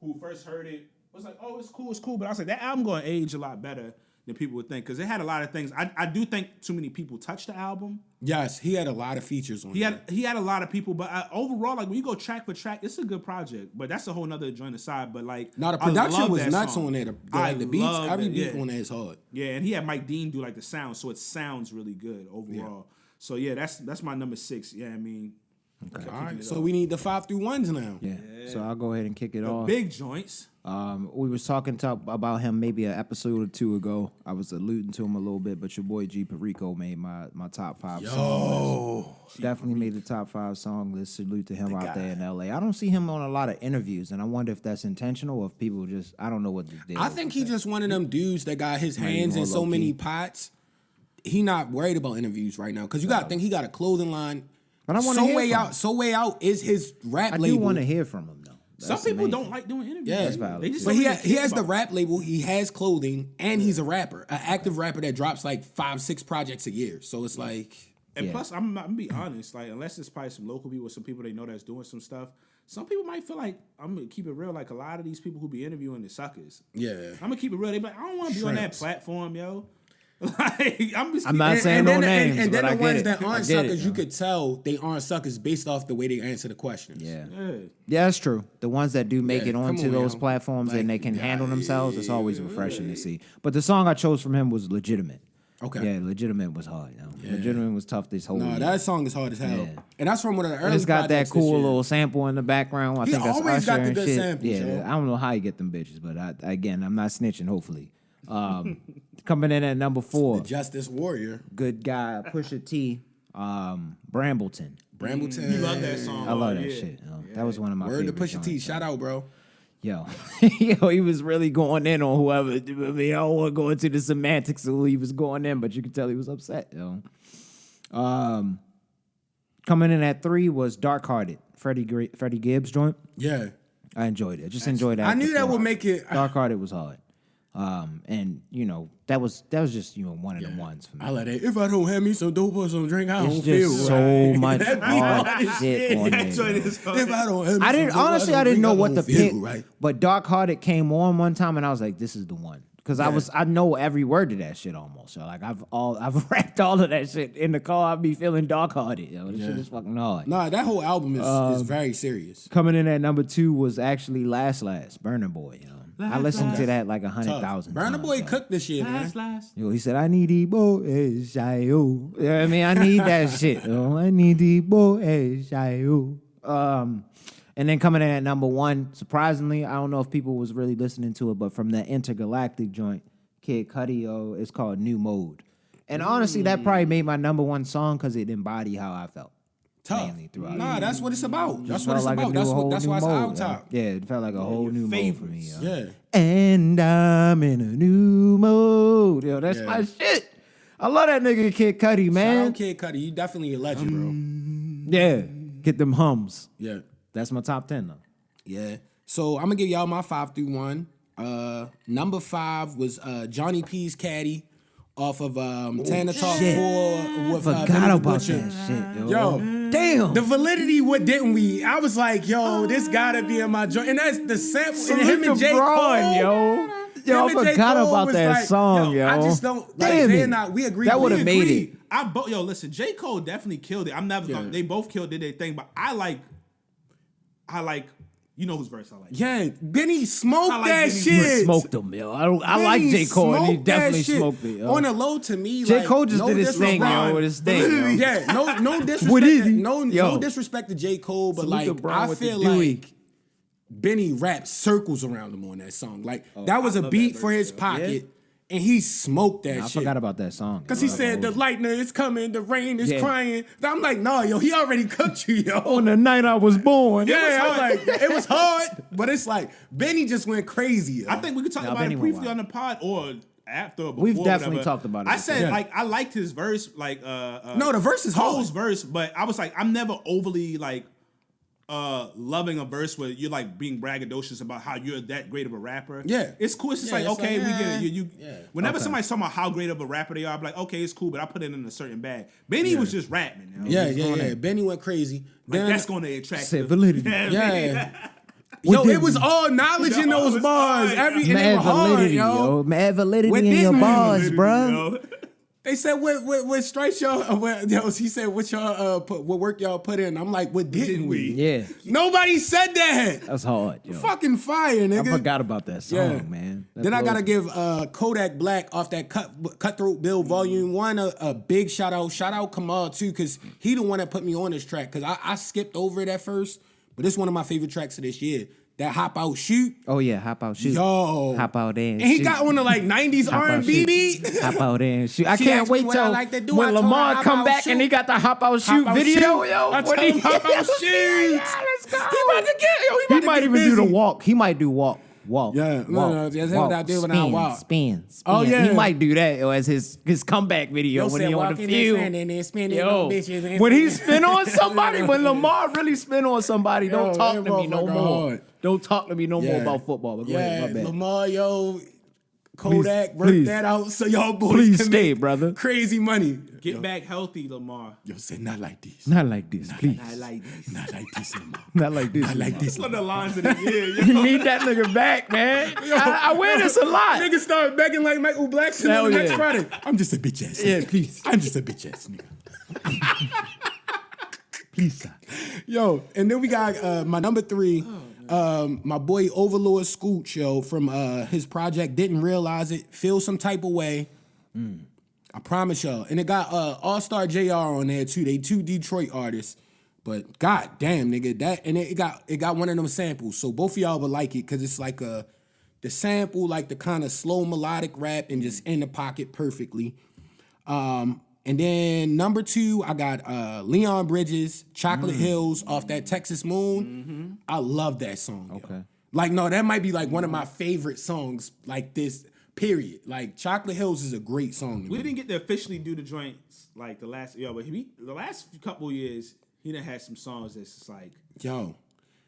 who first heard it was like, oh, it's cool. But I was like, that album going to age a lot better than people would think, because it had a lot of things. I do think too many people touched the album. Yes, he had a lot of features on it. He had a lot of people, but overall, like when you go track for track, it's a good project. But that's a whole nother joint aside. But like, now the production was nuts song. on there. The beats, every beat on there is hard. Yeah, and he had Mike Dean do like the sound, so it sounds really good overall. So yeah, that's my number 6. Yeah, I mean. Okay. All right, so we need the 5 through 1s now. Yeah. So I'll go ahead and kick it off. Big joints. We was talking about him maybe an episode or 2 ago. I was alluding to him a little bit, but your boy G Perico made my top 5 song list. Definitely made the top 5 song list. Salute to him out there in LA. I don't see him on a lot of interviews, and I wonder if that's intentional or if people just, I don't know what the deal. I think he just one of them dudes that got his hands in so many pots. He not worried about interviews right now, because you got to think he got a clothing line. But I want to hear from him. So Way Out is his rap label. I do want to hear from him, though. Some people don't like doing interviews. Yeah, that's valid. But he has the rap label, he has clothing, and he's a rapper, an active rapper that drops like 5-6 projects a year. So it's like... And plus, I'm gonna be honest, like, unless it's probably some local people or some people they know that's doing some stuff, some people might feel like, I'm gonna keep it real, like a lot of these people who be interviewing the suckers. Yeah. I'm gonna keep it real. They be like, I don't want to be on that platform, yo. Like, I'm not saying no names, and then but the I ones get that it. aren't I get it, suckers, you could tell they aren't suckers based off the way they answer the questions. Yeah, that's true. The ones that do make it onto those platforms and they can handle themselves, it's always refreshing to see. But the song I chose from him was Legitimate. Okay. Yeah, Legitimate was hard. Legitimate was tough this whole year. That song is hard as hell. Yeah. And that's from one of the early It's got that cool little sample in the background. I think that's always Usher got the and good shit. samples, Yeah, I don't know how you get them bitches, but I'm not snitching, hopefully. Coming in at number 4. The Justice Warrior. Good guy, Pusha T, Brambleton. You love that song. I love that shit. That was one of my Word to favorite Pusha T. songs. Shout out, bro. Yo, he was really going in on whoever. I mean, I don't want to go into the semantics of who he was going in, but you could tell he was upset, yo. Coming in at 3 was Dark Hearted, Freddie Gibbs joint. Yeah. I enjoyed it. Just enjoyed that. I knew that would make it. Dark Hearted was hard. And you know, that was just, you know, one of the ones for me. I like that. If I don't have me some dope or some drink, I don't It's feel just right. so much hard shit on there. If I don't have me I didn't some dope, honestly. don't I didn't drink, know I what don't to feel pick. right. But Dark Hearted came on one time, and I was like, "This is the one." Because I know every word to that shit almost. So like I've rapped all of that shit in the car. I be feeling Dark Hearted. Yo, this shit is fucking hard. Nah, that whole album is very serious. Coming in at number 2 was actually Last Burna Boy. You know, I listened to that like 100,000 times. Burna Boy cooked this shit, man. Yo, he said, "I need the boy, shy yo." You know what I mean? I need that shit. Yo. I need the boy, shy yo. And then coming in at number 1, surprisingly, I don't know if people was really listening to it, but from the Intergalactic joint, Kid Cudi, it's called New Mode. And honestly, that probably made my number 1 song because it embodied how I felt. Tough. Nah, that's what it's about. That's what Felt it's like about. That's why it's mode, out top. Yeah, it felt like a whole new mode for me. Yo. Yeah. And I'm in a new mode. Yo, that's my shit. I love that nigga Kid Cudi, man. Shout out Kid Cudi. He definitely a legend, bro. Yeah, get them hums. Yeah. That's my top 10 though. Yeah. So I'm gonna give y'all my 5 through 1. Number 5 was Johnny P's Caddy off of Tana Talk 4 with Forgot Benny the about Butcher. that shit, Yo, damn. the validity, what didn't we? I was like, yo, this gotta be in my joint. And that's the sample. And him and J. Cole. Yo, I forgot about that song, yo. I just don't. Damn it. We agree. That would have made it. Yo, listen, J. Cole definitely killed it. I'm never gonna, they both killed their thing, but I like, you know whose verse I like. Yeah, Benny smoked like that Benny. shit. Smoked him, yo. I like J. Cole, and he definitely smoked it, yo. On the low, to me, J. like, Cole just no did his thing, disrespect. yo, with his thing, yo. Yeah, no disrespect. What is he? No disrespect to J. Cole, but Salute to like, Brown I with the feel Dewey. like Benny rapped circles around him on that song. Like, that was a beat for his pocket. and he smoked that I shit. forgot about that song. Cause he said the lightning is coming, the rain is crying. I'm like, nah, yo, he already cooked you, yo. On the night I was born. Yeah, I was like, it was hard, but it's like Benny just went crazy. Yo. I think we could talk about Benny it went briefly on the pod or after. Or before, We've definitely whatever. talked about it I before. said Yeah. like I liked his verse, like no, the verse is hard. Cole's verse, but I was like, I'm never overly like loving a verse where you're like being braggadocious about how you're that great of a rapper. Yeah. It's cool. It's just Yeah, like, it's okay, like, we get it. You whenever Okay. somebody's talking about how great of a rapper they are, I'm like, okay, it's cool, but I put it in a certain bag. Benny was just rapping. You know? Yeah. Benny went crazy. Like, Then, that's going to attract Said the- validity. yeah. Yo, it was all knowledge in Yo, those it's bars. hard. And they Mad were hard, validity, yo. Mad validity What in did your man bars, Validity, bruh. yo. They said, what strikes y'all? He said, what y'all what work y'all put in? I'm like, what didn't we? Yeah, Nobody said that. that's hard, yo. Fucking fire, nigga. I forgot about that song, Yeah. man. That Then I blows gotta me. give Kodak Black off that Cutthroat Bill Volume 1 a big shout out. Shout out Kamal too, cause he the one that put me on this track. Cause I skipped over it at first, but it's one of my favorite tracks of this year. That Hop Out Shoot. Oh yeah, hop out, shoot. Yo. Hop out there. And he shoot. got on the like 90s Hop out, R&B shoot. beat. Hop out there and shoot. I She can't asked me wait what I till like to do. I when told her Lamar hop come out, back shoot. and he got the hop out shoot Hop Out video, Shoot. yo. I What told he- him Hop Out Shoot. Yeah, let's go. He about to get, yo, He might even do the walk. He might do walk. Yeah, no, that's what I do when I walk. Spin. Oh, yeah. He might do that as his comeback video Yo when said he on walk the in this field. and then spinning Yo, on bitches. And when he spin on somebody, when Lamar really spin on somebody, don't Yo, talk that to me no motherfucker more. hard. Don't talk to me no more Yeah. about football. But go ahead, Yeah, my bad. Lamar, yo, Kodak, work please. that out so y'all boys Please can stay, make brother. crazy money. Get back healthy, Lamar. Yo, say not like this. Not like this, please. I like this. Not like this, Lamar. Not like this. Not like this. One of the lines of the year. You need that nigga back, man. I wear this a lot. Niggas start begging like Michael Blackson Hell on the next yeah. Friday. I'm just a bitch ass. Yeah, nigga. please. I'm just a bitch ass nigga. Please, sir. Yo, and then we got my number 3, my boy Overlord Scooch, yo, from his project Didn't Realize It, Feel Some Type of Way. I promise y'all. And it got All-Star JR on there too. They 2 Detroit artists. But god damn, nigga, that and it got one of them samples. So both of y'all would like it because it's like the sample, like the kind of slow melodic rap and just in the pocket perfectly. And then number 2, I got Leon Bridges, Chocolate Hills off that Texas Moon. I love that song. Yo. Okay. Like, no, that might be like one of my favorite songs, like this, period. Like, Chocolate Hills is a great song. to We me. didn't get to officially do the joints like the last, but the last couple years, he done had some songs that's just like. Yo.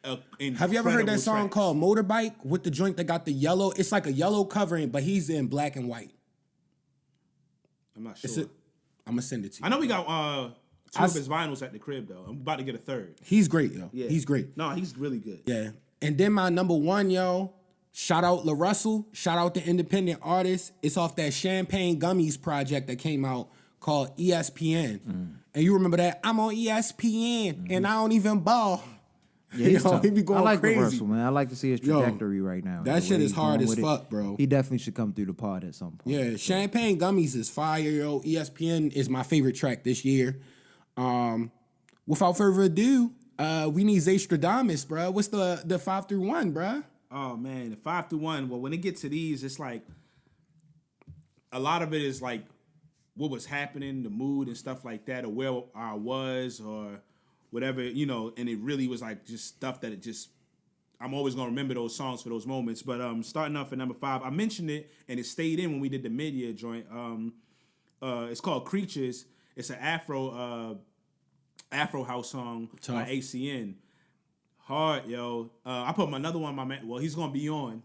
Have you ever heard that song called Motorbike with the joint that got the yellow? It's like a yellow covering, but he's in black and white. I'm not It's sure. I'm going to send it to you. I know we got 2 of his vinyls at the crib though. I'm about to get a 3rd. He's great, yo. Yeah. He's great. No, he's really good. Yeah. And then my number 1, yo, shout out La Russell, shout out the independent artist. It's off that Champagne Gummies project that came out called ESPN. And you remember that? I'm on ESPN and I don't even ball. Yeah, he's tough. he be going I like crazy. Russell, man. I like to see his Yo, trajectory right now. that the shit way is he's hard going as with fuck, bro. He definitely should come through the pod at some point. Yeah, Champagne Gummies is fire, yo. ESPN is my favorite track this year. Without further ado, we need Zaystradamus, bro. What's the 5 through 1, bro? Oh man, the 5 through 1. Well, when it gets to these, it's like a lot of it is like what was happening, the mood and stuff like that, or where I was, or whatever, and it really was like just stuff that I'm always gonna remember those songs for those moments. But starting off at number 5, I mentioned it and it stayed in when we did the mid-year joint. It's called Creatures. It's an Afro house song by ACN. Hard, yo. I put another one, my man. Well, he's gonna be on.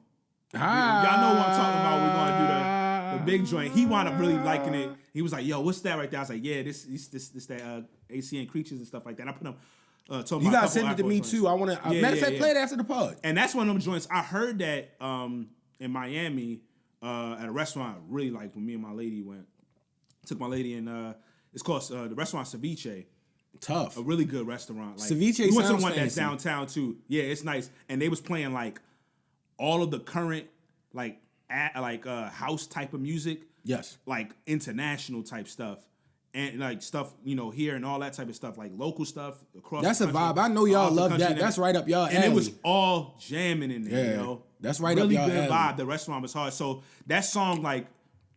Y'all know what I'm talking about. We're gonna do the big joint. He wound up really liking it. He was like, "Yo, what's that right there?" I was like, "Yeah, this that ACN Creatures and stuff like that." I put him. You gotta send it to me too. I want to. Matter of fact, play it after the pod. And that's one of them joints. I heard that in Miami at a restaurant. Really like when me and my lady went. Took my lady and it's called the restaurant Ceviche. Tough. A really good restaurant. Like, Ceviche we went to sounds one that's fancy. downtown too. Yeah, it's nice. And they was playing like all of the current house type of music. Yes. Like international type stuff. And like stuff, here and all that type of stuff, like local stuff across That's the a country. vibe. I know y'all Across the love country that. That's right up y'all and alley. it was all jamming in there, Yeah, yo. that's right really up y'all good alley. vibe. The restaurant was hard. So that song, like,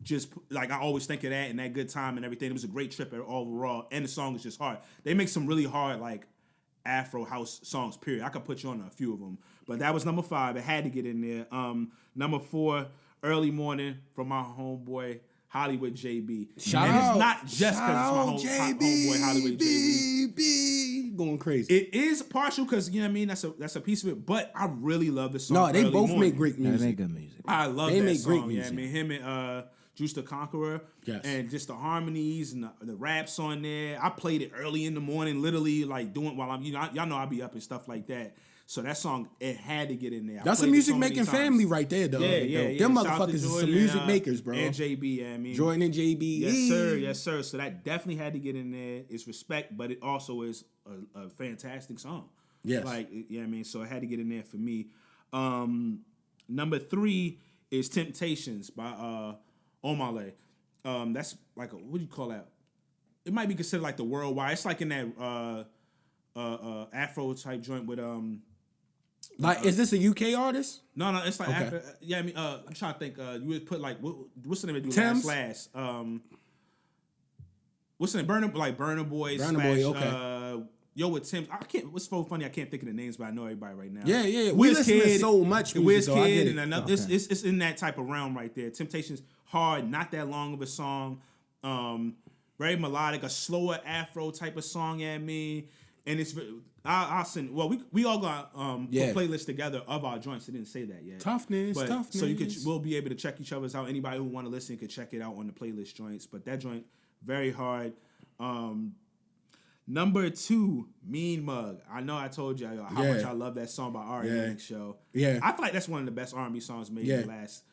just like I always think of that and that good time and everything. It was a great trip overall, and the song is just hard. They make some really hard like Afro house songs. Period. I could put you on a few of them, but that was number 5. It had to get in there. Number 4, Early Morning from my homeboy Hollywood JB. Shout and out. it's not just because it's my homeboy Hollywood JB. Going crazy. It is partial because you know what I mean. That's a piece of it, but I really love this song. No, they Early both Morning. make great They music. make good music. I love They that make song. great Yeah, music. I mean him and Juice the Conqueror, Yes. and just the harmonies and the raps on there. I played it early in the morning, literally like doing while I'm y'all know I be up and stuff like that. So that song it had to get in there. I That's a played it music so many making times. family right there, though. Yeah. Them Shout out to motherfuckers is Jordan some music and, makers, bro. And JB, yeah, I mean Jordan and JB. Yes, sir. So that definitely had to get in there. It's respect, but it also is a fantastic song. Yes. Like, yeah, I mean, so it had to get in there for me. Number 3 is Temptations by Omale. That's like what do you call that? It might be considered like the worldwide. It's like in that Afro type joint with Like, is this a UK artist? No, it's like Okay. Afro, yeah. I mean, I'm trying to think. You would put like what's the name of do Thames? last? What's the name? Burner Boy Burna slash Boy, okay. Yo with Tim. I can't. What's so funny? I can't think of the names, but I know everybody right now. Yeah. We listen to so much the music, though. I get Wizkid, it. and another. It's in that type of realm right there. Temptations, hard, not that long of a song. Very melodic, a slower Afro type of song. Yeah, I mean, and it's. I'll send. Well, we all got put playlists together of our joints. I didn't say that yet. Toughness. So we'll be able to check each other's out. Anybody who want to listen could check it out on the playlist joints. But that joint very hard. Number 2, Mean Mug. I know I told you how much I love that song by R&B Show. Yeah. I feel like that's one of the best R&B songs made in the last.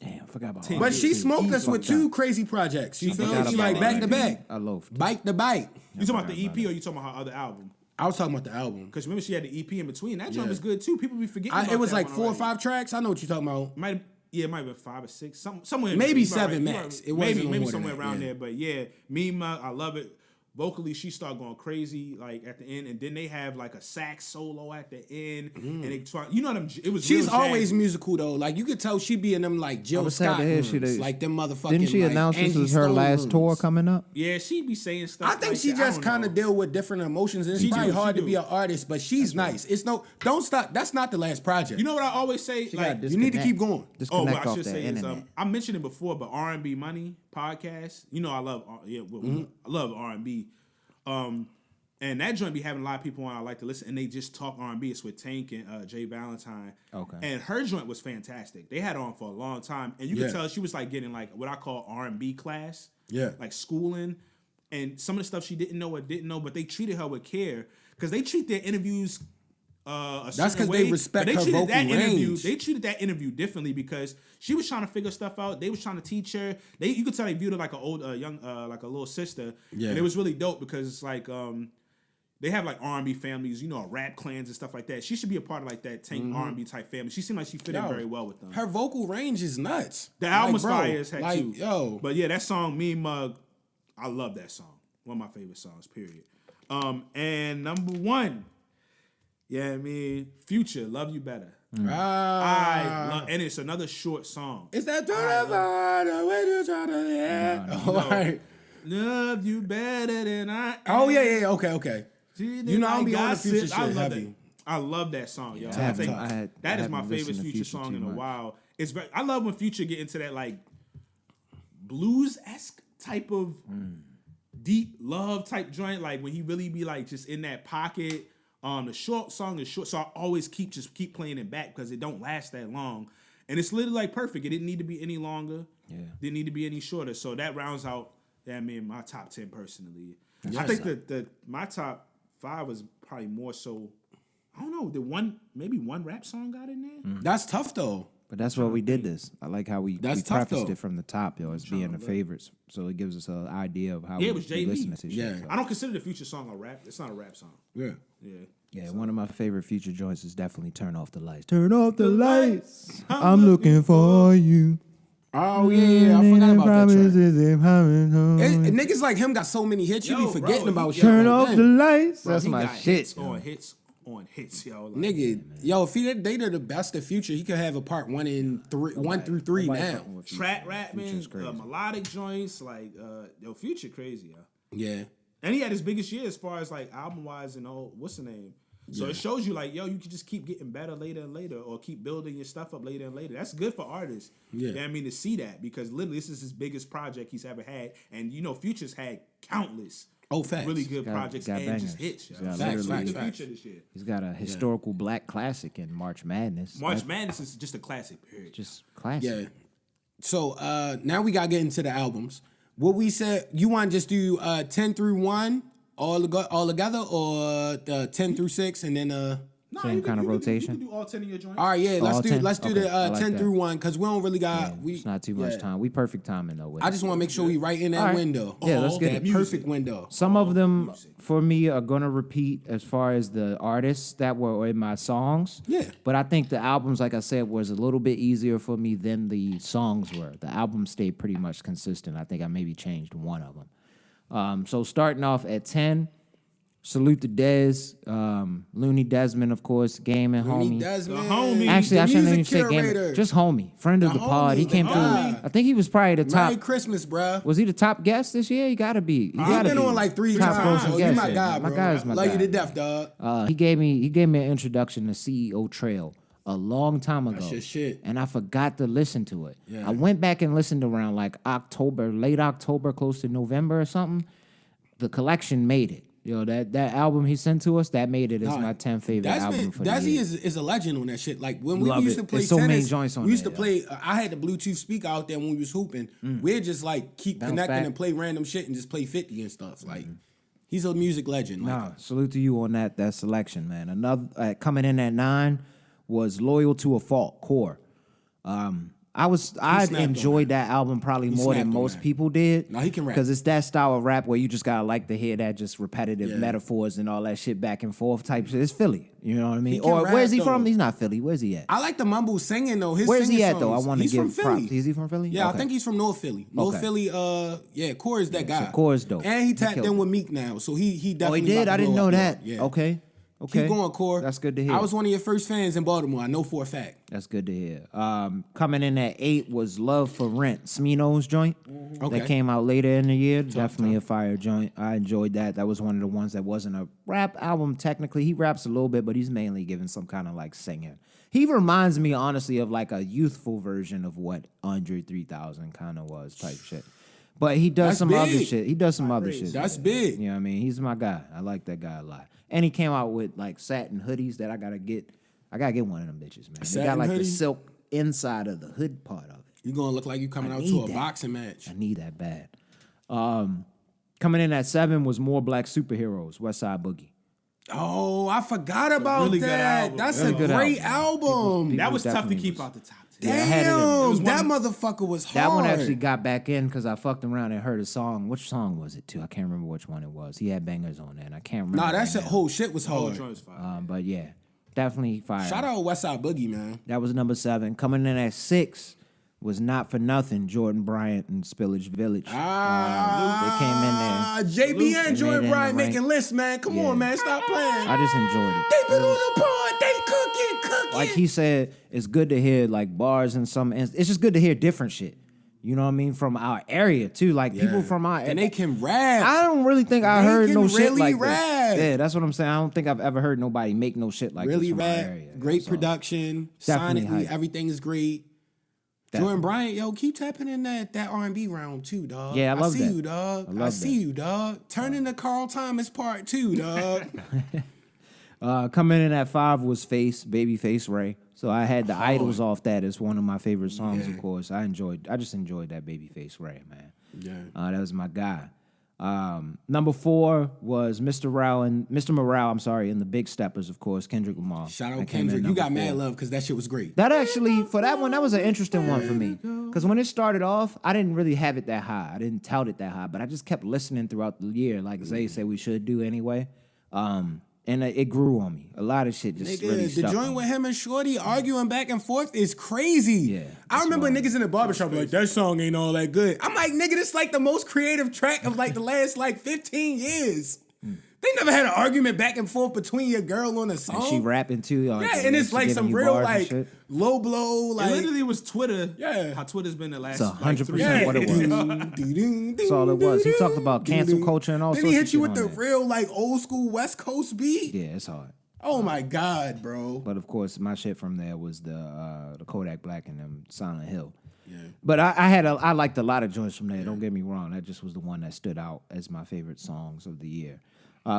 Damn, I forgot about Ten all But that. she smoked us with fucked 2 up. crazy projects. You feel forgot me? She about like back that. to back. I loafed. Bite to bite. You talking about the EP or you talking about her other album? I was talking about the album. Because remember she had the EP in between. That joint was good too. People be forgetting. About It was that like one 4 or already. 5 tracks. I know what you're talking about. It might have been 5 or 6. Somewhere in Maybe between. 7 You're max. right. It wasn't no maybe more than somewhere that, around yeah. there. But yeah, Mean Mug, I love it. Vocally, she started going crazy like at the end, and then they have like a sax solo at the end, and they try. You know them. It was. She's real always jazzy. musical though. Like you could tell she be in them like Jill was sad Scott to hear rooms, she did- like them motherfucking. Didn't she like, announce this Angie was her Stone last rooms. tour coming up? Yeah, she be saying stuff. I think like she that. just I don't kind of know. deal with different emotions, and it's She probably do, hard she to be do. an artist. But she's nice. It's don't stop. That's not the last project. You know what I always say? She Like, got you need to disconnect. keep going. what Disconnect I off should the say is, internet. I mentioned it before, but R&B Money podcast. You know, I love, I love R&B. And that joint be having a lot of people on I like to listen, and they just talk R&B. It's with Tank and Jay Valentine. Okay. And her joint was fantastic. They had her on for a long time, and you could tell she was like getting like what I call R&B class. Yeah. Like schooling, and some of the stuff she didn't know or didn't know, but they treated her with care because they treat their interviews. That's 'cause they respect her vocal range. They treated that interview differently because she was trying to figure stuff out. They was trying to teach her. You could tell they viewed her like an old, young, like a little sister. Yeah. And it was really dope because it's like they have like R&B families, you know, rap clans and stuff like that. She should be a part of like that Tank R&B type family. She seemed like she fit in very well with them. Her vocal range is nuts. The album was bro, fire as heck like, too. Yo, But yeah, that song, Mean Mug, I love that song. One of my favorite songs, period. And number 1, yeah, I mean, Future, Love You Better. I love, and it's another short song. Is that the way you try to yeah? All right. Love you better than I. Oh yeah. Okay. You know, I'll be on the Gossip. Future shit I love heavy. that. I love that song, yo. I I haven't- think I had- that I is my haven't favorite listened to Future Future song too in a much. while. It's very, I love when Future get into that like blues-esque type of deep love type joint, like when he really be like just in that pocket. The short song is short, so I always keep playing it back because it don't last that long, and it's literally like perfect. It didn't need to be any longer. Yeah. Didn't need to be any shorter. So that rounds out. I mean, my top 10 personally. I Yes. think that my top 5 was probably more so. I don't know. Maybe one rap song got in there. That's tough though. But that's why we did this. I like how we That's tough, prefaced though. it from the top, yo, as being the favorites. So it gives us an idea of how Yeah, we it was JB. listen to shit. Yeah. So, I don't consider the Future song a rap. It's not a rap song. Yeah. yeah, one of my favorite Future joints is definitely Turn Off the Lights. Turn off the lights. I'm looking for you. Oh yeah, I forgot about that track. Promises and promises. Niggas like him got so many hits, you Yo, be forgetting bro, about he- shit. Turn like off that. the lights. Bro, That's he my got shit. Hits on hits on hits, yo. Like, Nigga, yo, if they did the best of Future, he could have a part 1 through 3 now. Trap rap, man, melodic joints, like, Future crazy, yo. Yeah. And he had his biggest year as far as, like, album-wise and all, what's the name? So it shows you, like, yo, you can just keep getting better later and later or keep building your stuff up later and later. That's good for artists. Yeah. You know what I mean, to see that because literally this is his biggest project he's ever had. And, you know, Future's had countless really good projects and bangers. Just hits. Facts. Future this year. He's got a historical black classic in March Madness. Madness is just a classic, period. Just classic. Yeah. So now we got to get into the albums. What we said, you want to just do 10 through 1 all together or 10 through 6 and then... Same kind of rotation. You can do all 10 of your joints. All right, yeah. Let's do okay, the 10 through 1 because we don't really got. It's not too much time. We perfect timing though. I just want to make sure we right in that window. Yeah, let's get it. Perfect window. Some of them for me are gonna repeat as far as the artists that were in my songs. Yeah. But I think the albums, like I said, was a little bit easier for me than the songs were. The album stayed pretty much consistent. I think I maybe changed one of them. So starting off at 10. Salute to Dez, Looney Desmond, of course, gaming homie. Desmond. The homie. Actually, I shouldn't even say curator. gaming. Just homie, friend of the pod. He came through. I think he was probably the top. Merry Christmas, bro. Was he the top guest this year? He gotta be. He's been on like 3 times. You my guy, bro. My guy is my Love guy. you to death, dog. He gave me an introduction to CEO Trail a long time ago. That's your shit. And I forgot to listen to it. Yeah. I went back and listened around like October, late October, close to November or something. The collection made it. Yo, that album he sent to us, that made it as my 10th favorite album for the year. Desi is a legend on that shit. Like when we Love used it. to play There's so many tennis, joints on we used there, to play. I had the Bluetooth speaker out there when we was hooping. We'd just like keep Bounce connecting back. and play random shit and just play 50 and stuff. Like he's a music legend. Nah, salute to you on that selection, man. Another coming in at 9 was Loyal to a Fault, Core. I enjoyed that album probably more than most people did. No, he can rap. Because it's that style of rap where you just gotta like to hear that just repetitive metaphors and all that shit back and forth type shit. It's Philly. You know what I mean? Or rap, where's he though. from? He's not Philly. Where's he at? I like the mumble singing though. His Where's he singing at though? I songs. want to He's give from Philly. props. Is he from Philly? Yeah, Okay. I think he's from North Philly. North Philly, Core is that guy. So Core is dope. And he He tapped killed in it. with Meek now, so he Oh, definitely. he did? about to I didn't blow know up, that. Yeah. Okay. Keep going, Core. That's good to hear. I was one of your first fans in Baltimore. I know for a fact. That's good to hear. Coming in at 8 was Love for Rent, Smino's joint. Okay. That came out later in the year. Definitely a fire joint. I enjoyed that. That was one of the ones that wasn't a rap album technically. He raps a little bit, but he's mainly giving some kind of like singing. He reminds me, honestly, of like a youthful version of what Andre 3000 kind of was type shit. But he does That's some other big. shit. He does some other shit. That's big. You know what I mean? He's my guy. I like that guy a lot. And he came out with like satin hoodies that I gotta get. I gotta get one of them bitches, man. They satin got like hoodie? the silk inside of the hood part of it. You're gonna look like you coming out need to a that. boxing match. I need that bad. Coming in at 7 was More Black Superheroes, West Side Boogie. Oh, I forgot about really good that. album. That's Really a good great album. album. That was tough to definitely keep was- out the top 10. Yeah, I had it in- Damn, that motherfucker was hard. That one actually got back in because I fucked around and heard a song. Which song was it too? I can't remember which one it was. He had bangers on there, and I can't remember. Nah, that right shit, now. whole shit was Whole hard. joint was fire. But yeah, definitely fire. Shout out Westside Boogie, man. That was number 7. Coming in at 6 was Not For Nothing, Jordan Bryant and Spillage Village. They came in there. JB and They made Jordan it in Bryant the rank. making lists, man. Come on, man. Stop playing. I just enjoyed it. They been on the pod. They cooking. Like he said, it's good to hear like bars and some. It's just good to hear different shit. You know what I mean? From our area too, like people from our And they can rap. I don't really think I They heard can no shit really like rap. this. Yeah, that's what I'm saying. I don't think I've ever heard nobody make no shit like really this from our rap. area. Great So, production. definitely Sonically, hype. everything is great. Jordan Bryant, yo, keep tapping in that R&B round too, dog. Yeah, I love see that. you, dog. I I love see that. you, dog. Turn into Carl Thomas Part 2, dog. Coming in at 5 was Babyface Ray. So I had the Idols off that as one of my favorite songs, of course. I just enjoyed that Babyface Ray, man. Yeah. That was my guy. Number 4 was Mr. Morale, in the Big Steppers, of course, Kendrick Lamar. Shout out That came in Kendrick. You number got 4. mad love because that shit was great. That actually, for that one, that was an interesting one for me. Because when it started off, I didn't really have it that high. I didn't tout it that high, but I just kept listening throughout the year, like Zay said we should do anyway. And it grew on me. A lot of shit just Nigga, really the stuck joint on with me. him and Shorty arguing back and forth is crazy. Yeah, I remember that's niggas in the barbershop like, that song ain't all that good. I'm like, nigga, this like the most creative track of like the last like 15 years. They never had an argument back and forth between your girl on a song. And she rapping too. Yeah, and it's like some real like low blow. Like it literally was Twitter. Yeah, how Twitter's been the last. It's 100% what it was. That's all it was. He talked about cancel culture and all sorts of shit. Then he hit you with the real like old school West Coast beat. Yeah, it's hard. Oh my God, bro. But of course, my shit from there was the Kodak Black and them Silent Hill. Yeah. But I liked a lot of joints from there. Don't get me wrong. That just was the one that stood out as my favorite songs of the year.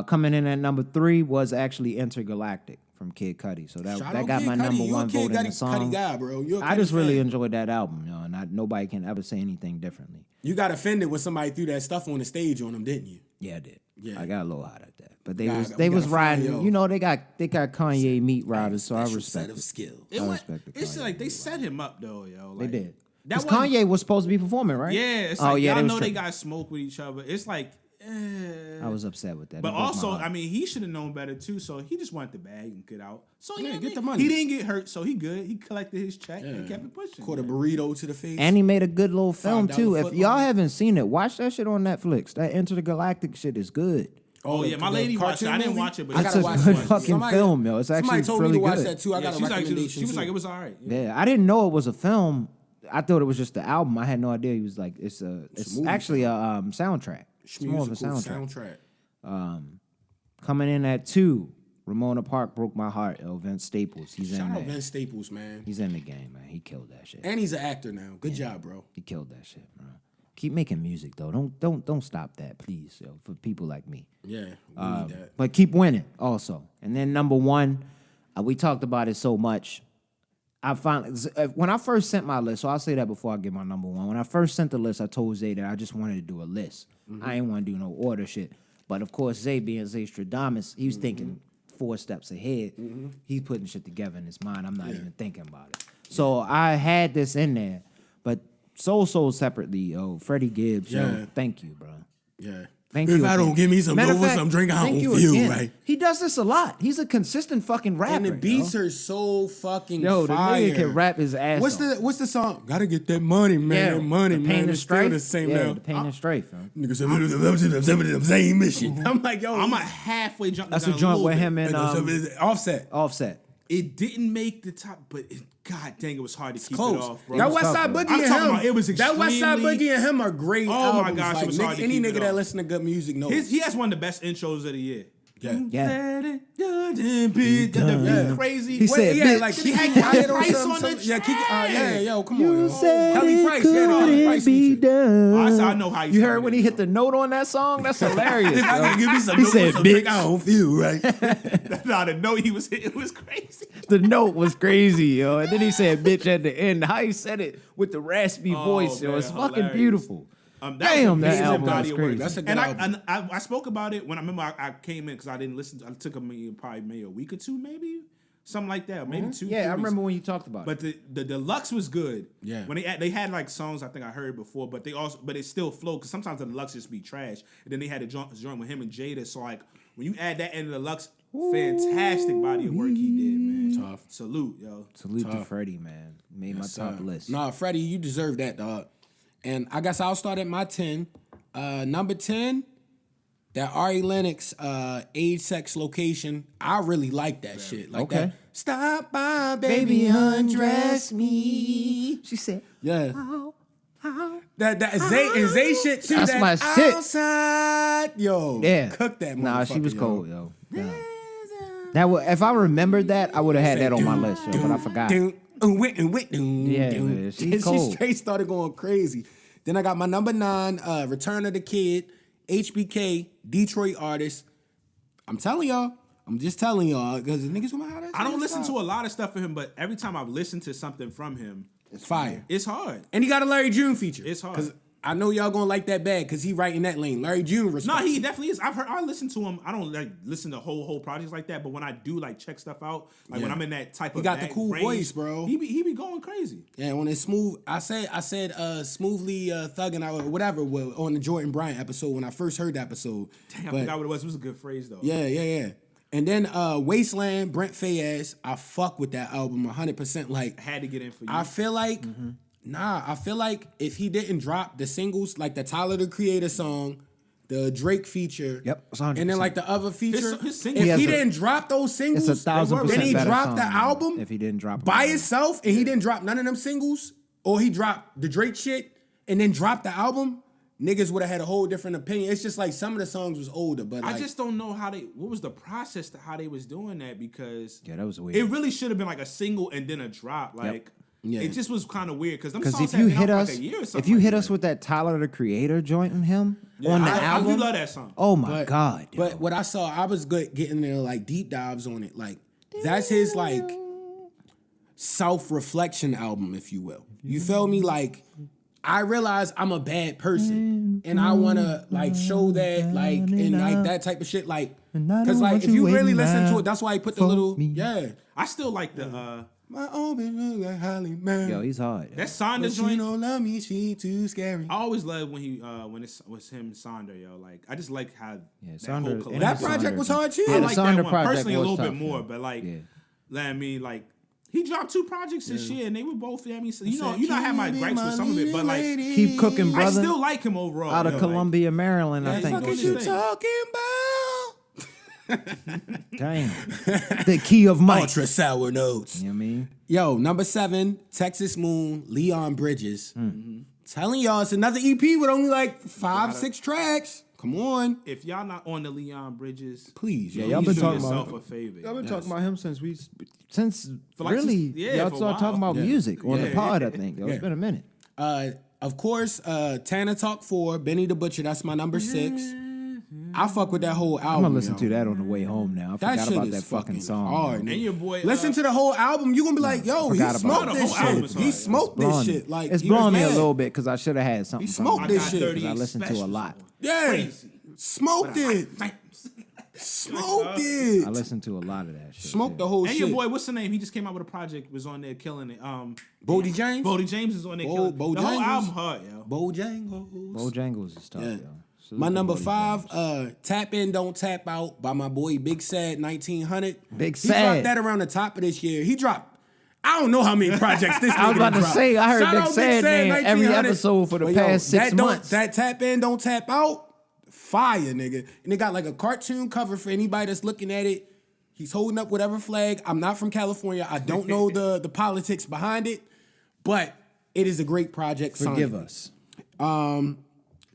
Coming in at number 3 was actually Intergalactic from Kid Cudi. So that got my number 1 vote in the song. Guy, bro. I just really enjoyed that album, and nobody can ever say anything differently. You got offended when somebody threw that stuff on the stage on them, didn't you? Yeah, I did. Yeah. I got a little hot at that. But they was riding. You know, they got Kanye meat riders, so I respect it. Skill. It's like they set him up though, yo. Like, they did. Because Kanye was supposed to be performing, right? Yeah. It's like, y'all know they got smoke with each other. It's like. I was upset with that. But also, I mean, he should have known better too. So he just wanted the bag and get out. So yeah, get the money. He didn't get hurt, so he good. He collected his check and kept it pushing. Caught a burrito to the face. And he made a good little film too. If y'all haven't seen it, watch that shit on Netflix. That Enter the Galactic shit is good. Oh yeah, my lady watched it. I didn't watch it, but it's a good fucking film, yo. It's actually told really me to watch good. that too. I got a recommendation. She was like, it was all right. Yeah, I didn't know it was a film. I thought it was just the album. I had no idea he was like it's actually a soundtrack. It's more of a soundtrack. Coming in at 2, Ramona Park Broke My Heart. Vince Staples. He's in there. Shout out Vince Staples, man. He's in the game, man. He killed that shit. And he's an actor now. Good job, bro. He killed that shit, bro. Keep making music though. Don't stop that, please, yo, for people like me. Yeah, we need that. But keep winning also. And then number 1, we talked about it so much. I finally, when I first sent my list, so I'll say that before I get my number 1. When I first sent the list, I told Zay that I just wanted to do a list. I ain't want to do no order shit. But of course, Zay being Zay Stradamus, he was thinking 4 steps ahead. He's putting shit together in his mind. I'm not even thinking about it. So I had this in there, but so separately, yo. Freddie Gibbs, yo, thank you, bro. Yeah. Thank you. If I don't give me some over some drink, I don't feel right. He does this a lot. He's a consistent fucking rapper. And the beats are so fucking fire. The nigga can rap his ass off. What's the song? Gotta get that money, man. That money, the man. It's still the same now. The Pain and Strafe, man. Nigga said, the same mission. I'm like, yo. I'm a halfway jump. That's a joint with him and Offset. It didn't make the top, but God dang, it was hard to keep close. it off, bro. That Westside Boogie and him. It was that Westside Boogie and him are great. Oh my gosh, it was hard to any keep nigga it that off. listen to good music knows. He has one of the best intros of the year. Yeah. Crazy. He said, yeah, like he had Kelly Price on the the yeah, yo, come You on. said Kelly Price, the Kelly Price be feature. done. I know how you heard when he hit the note on that song? That's hilarious. Give me some he said, bitch. I don't feel right. Nah, the note he was hitting was crazy. The note was crazy, yo. And then he said, bitch, at the end. How he said it with the raspy voice, yo. It's hilarious. fucking beautiful. Damn, that album was crazy. That's a good album. And I spoke about it when I came in because I didn't listen. I took maybe a week or 2, maybe something like that, maybe 2. Yeah, I remember when you talked about it. But the deluxe was good. Yeah, when they had like songs I think I heard before, but it still flowed because sometimes the deluxe just be trash. And then they had a joint with him and Jada. So like when you add that in the deluxe, fantastic body of work he did, man. Tough. Salute, yo. Salute to Freddie, man. Made my top list. Nah, Freddie, you deserve that, dog. And I guess I'll start at my 10. Number 10, that Ari Lennox age, sex, location. I really like that shit. Like that. Stop by, baby, undress me. She said, yeah. That Zay shit too. That's my shit. Outside, yo. Yeah. Cook that motherfucker. Nah, she was cold, yo. Yeah. If I remembered that, I would have had that on my list, yo, but I forgot. Yeah, she's cold. She straight started going crazy. Then I got my number 9, Return of the Kid, HBK, Detroit artist. I'm just telling y'all, because the niggas gonna have that. I don't listen to a lot of stuff from him, but every time I've listened to something from him, it's fire. It's hard. And he got a Larry June feature. It's hard. Because I know y'all gonna like that bad because he right in that lane. Larry June respects. No, he definitely is. I listen to him. I don't like listen to whole projects like that, but when I do like check stuff out, like when I'm in that type of he got the cool range, voice, bro. He be going crazy. Yeah, when it's smooth. I said smoothly thugging out or whatever on the Jordan Bryant episode when I first heard the episode. Damn, I forgot what it was. It was a good phrase though. Yeah. And then Wasteland, Brent Faiyaz. I fuck with that album 100%. Like I had to get in for you. I feel like. I feel like if he didn't drop the singles, like the Tyler the Creator song, the Drake feature. Yep, it's 100%. And then like the other feature. His singles- If he He has didn't drop those singles, It's 1,000% then he better dropped song the than album if he didn't drop it by on himself and he didn't drop none of them singles, or he dropped the Drake shit and then dropped the album, niggas would have had a whole different opinion. It's just like some of the songs was older, but like, I just don't know what was the process to how they was doing that, because Yeah, that was weird. it really should have been like a single and then a drop. Like Yeah. it just was kind of weird, because Because if you hit us, if you hit us with that Tyler the Creator joint in him on the I album, do love that song. oh my god! yo. But what I saw, I was good getting there like deep dives on it. Like that's his like self-reflection album, if you will. You feel me? Like I realize I'm a bad person and I wanna like show that like and like that type of shit. Like cause like if you really listen to it, that's why he put the little I still like the my own bitch look like Holly man. Yo, he's hard. that Sonda But she joint. don't love me, she too scary. I always love when it was him and Sonda, yo. Like I just like how Yeah, that whole Sonda- collection- That project was hard too. Yeah, I the like Sonda that one project personally a was little tough, bit more, yeah. but like, Yeah. I mean, like he dropped 2 projects this year, and they were both. I mean, so, you know, I have my gripes with some of it, but like, Keep cooking, I brother. still like him overall. Out of yo, Columbia, Maryland, I Yeah, think. fuck is What you you talking about? Damn. The key of Mike. Ultra sour notes. You know what I mean? Yo, number 7, Texas Moon, Leon Bridges. Telling y'all it's another EP with only like 5-6 tracks. Come on. If y'all not on the Leon Bridges, Please. Yeah, yo. y'all you been do talking yourself about a favor. Y'all been talking about him since like really since- yeah, y'all for a started talking while. about music on the Yeah. pod, I think. Yo, Yeah. It's been a minute. Of course, Tana Talk 4, Benny the Butcher, that's my number 6. I fuck with that whole album. I'm gonna listen yo. to that on the way home now. I That forgot shit about is that fucking song. hard. And your boy, Listen to the whole album. You gonna be like, yo, he forgot about smoked it. this The whole album is shit. He hard. smoked this Blowing me. shit. Like It's he was blowing me a mad. little bit because I should have had something. He from smoked it. this shit. Because I listened to a lot. Yeah, Crazy. smoked it. Smoked it. I listened to a lot of that shit. Smoked yeah. the whole And shit. your boy, what's the name? He just came out with a project. Was on there killing it. Bodie James. Bodie James is on there killing it. The whole Bojangles. album hard, yo. Bojangles. Bojangles is tough, Yeah. yo. Salute My to number Bodie 5, James. Tap In, Don't Tap Out by my boy Big Sad 1900. Big He dropped Sad. that around the top of this year. He dropped, I don't know how many projects this nigga I was about to dropped. say, I heard Shout Big out Sad name every 1900. episode for the But past 6 that don't- months. That Tap In, Don't Tap Out, fire, nigga. And it got like a cartoon cover for anybody that's looking at it. He's holding up whatever flag. I'm not from California. I don't know the politics behind it, but it is a great project. Forgive sonically. us.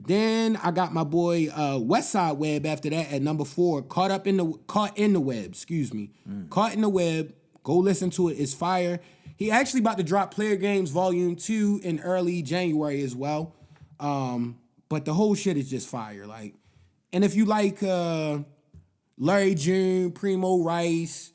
Then I got my boy Westside Web after that at number 4. Caught in the Web. Excuse me. Caught in the Web. Go listen to it. It's fire. He actually about to drop Player Games Volume 2 in early January as well. But the whole shit is just fire. Like, and if you like Larry June, Primo Rice,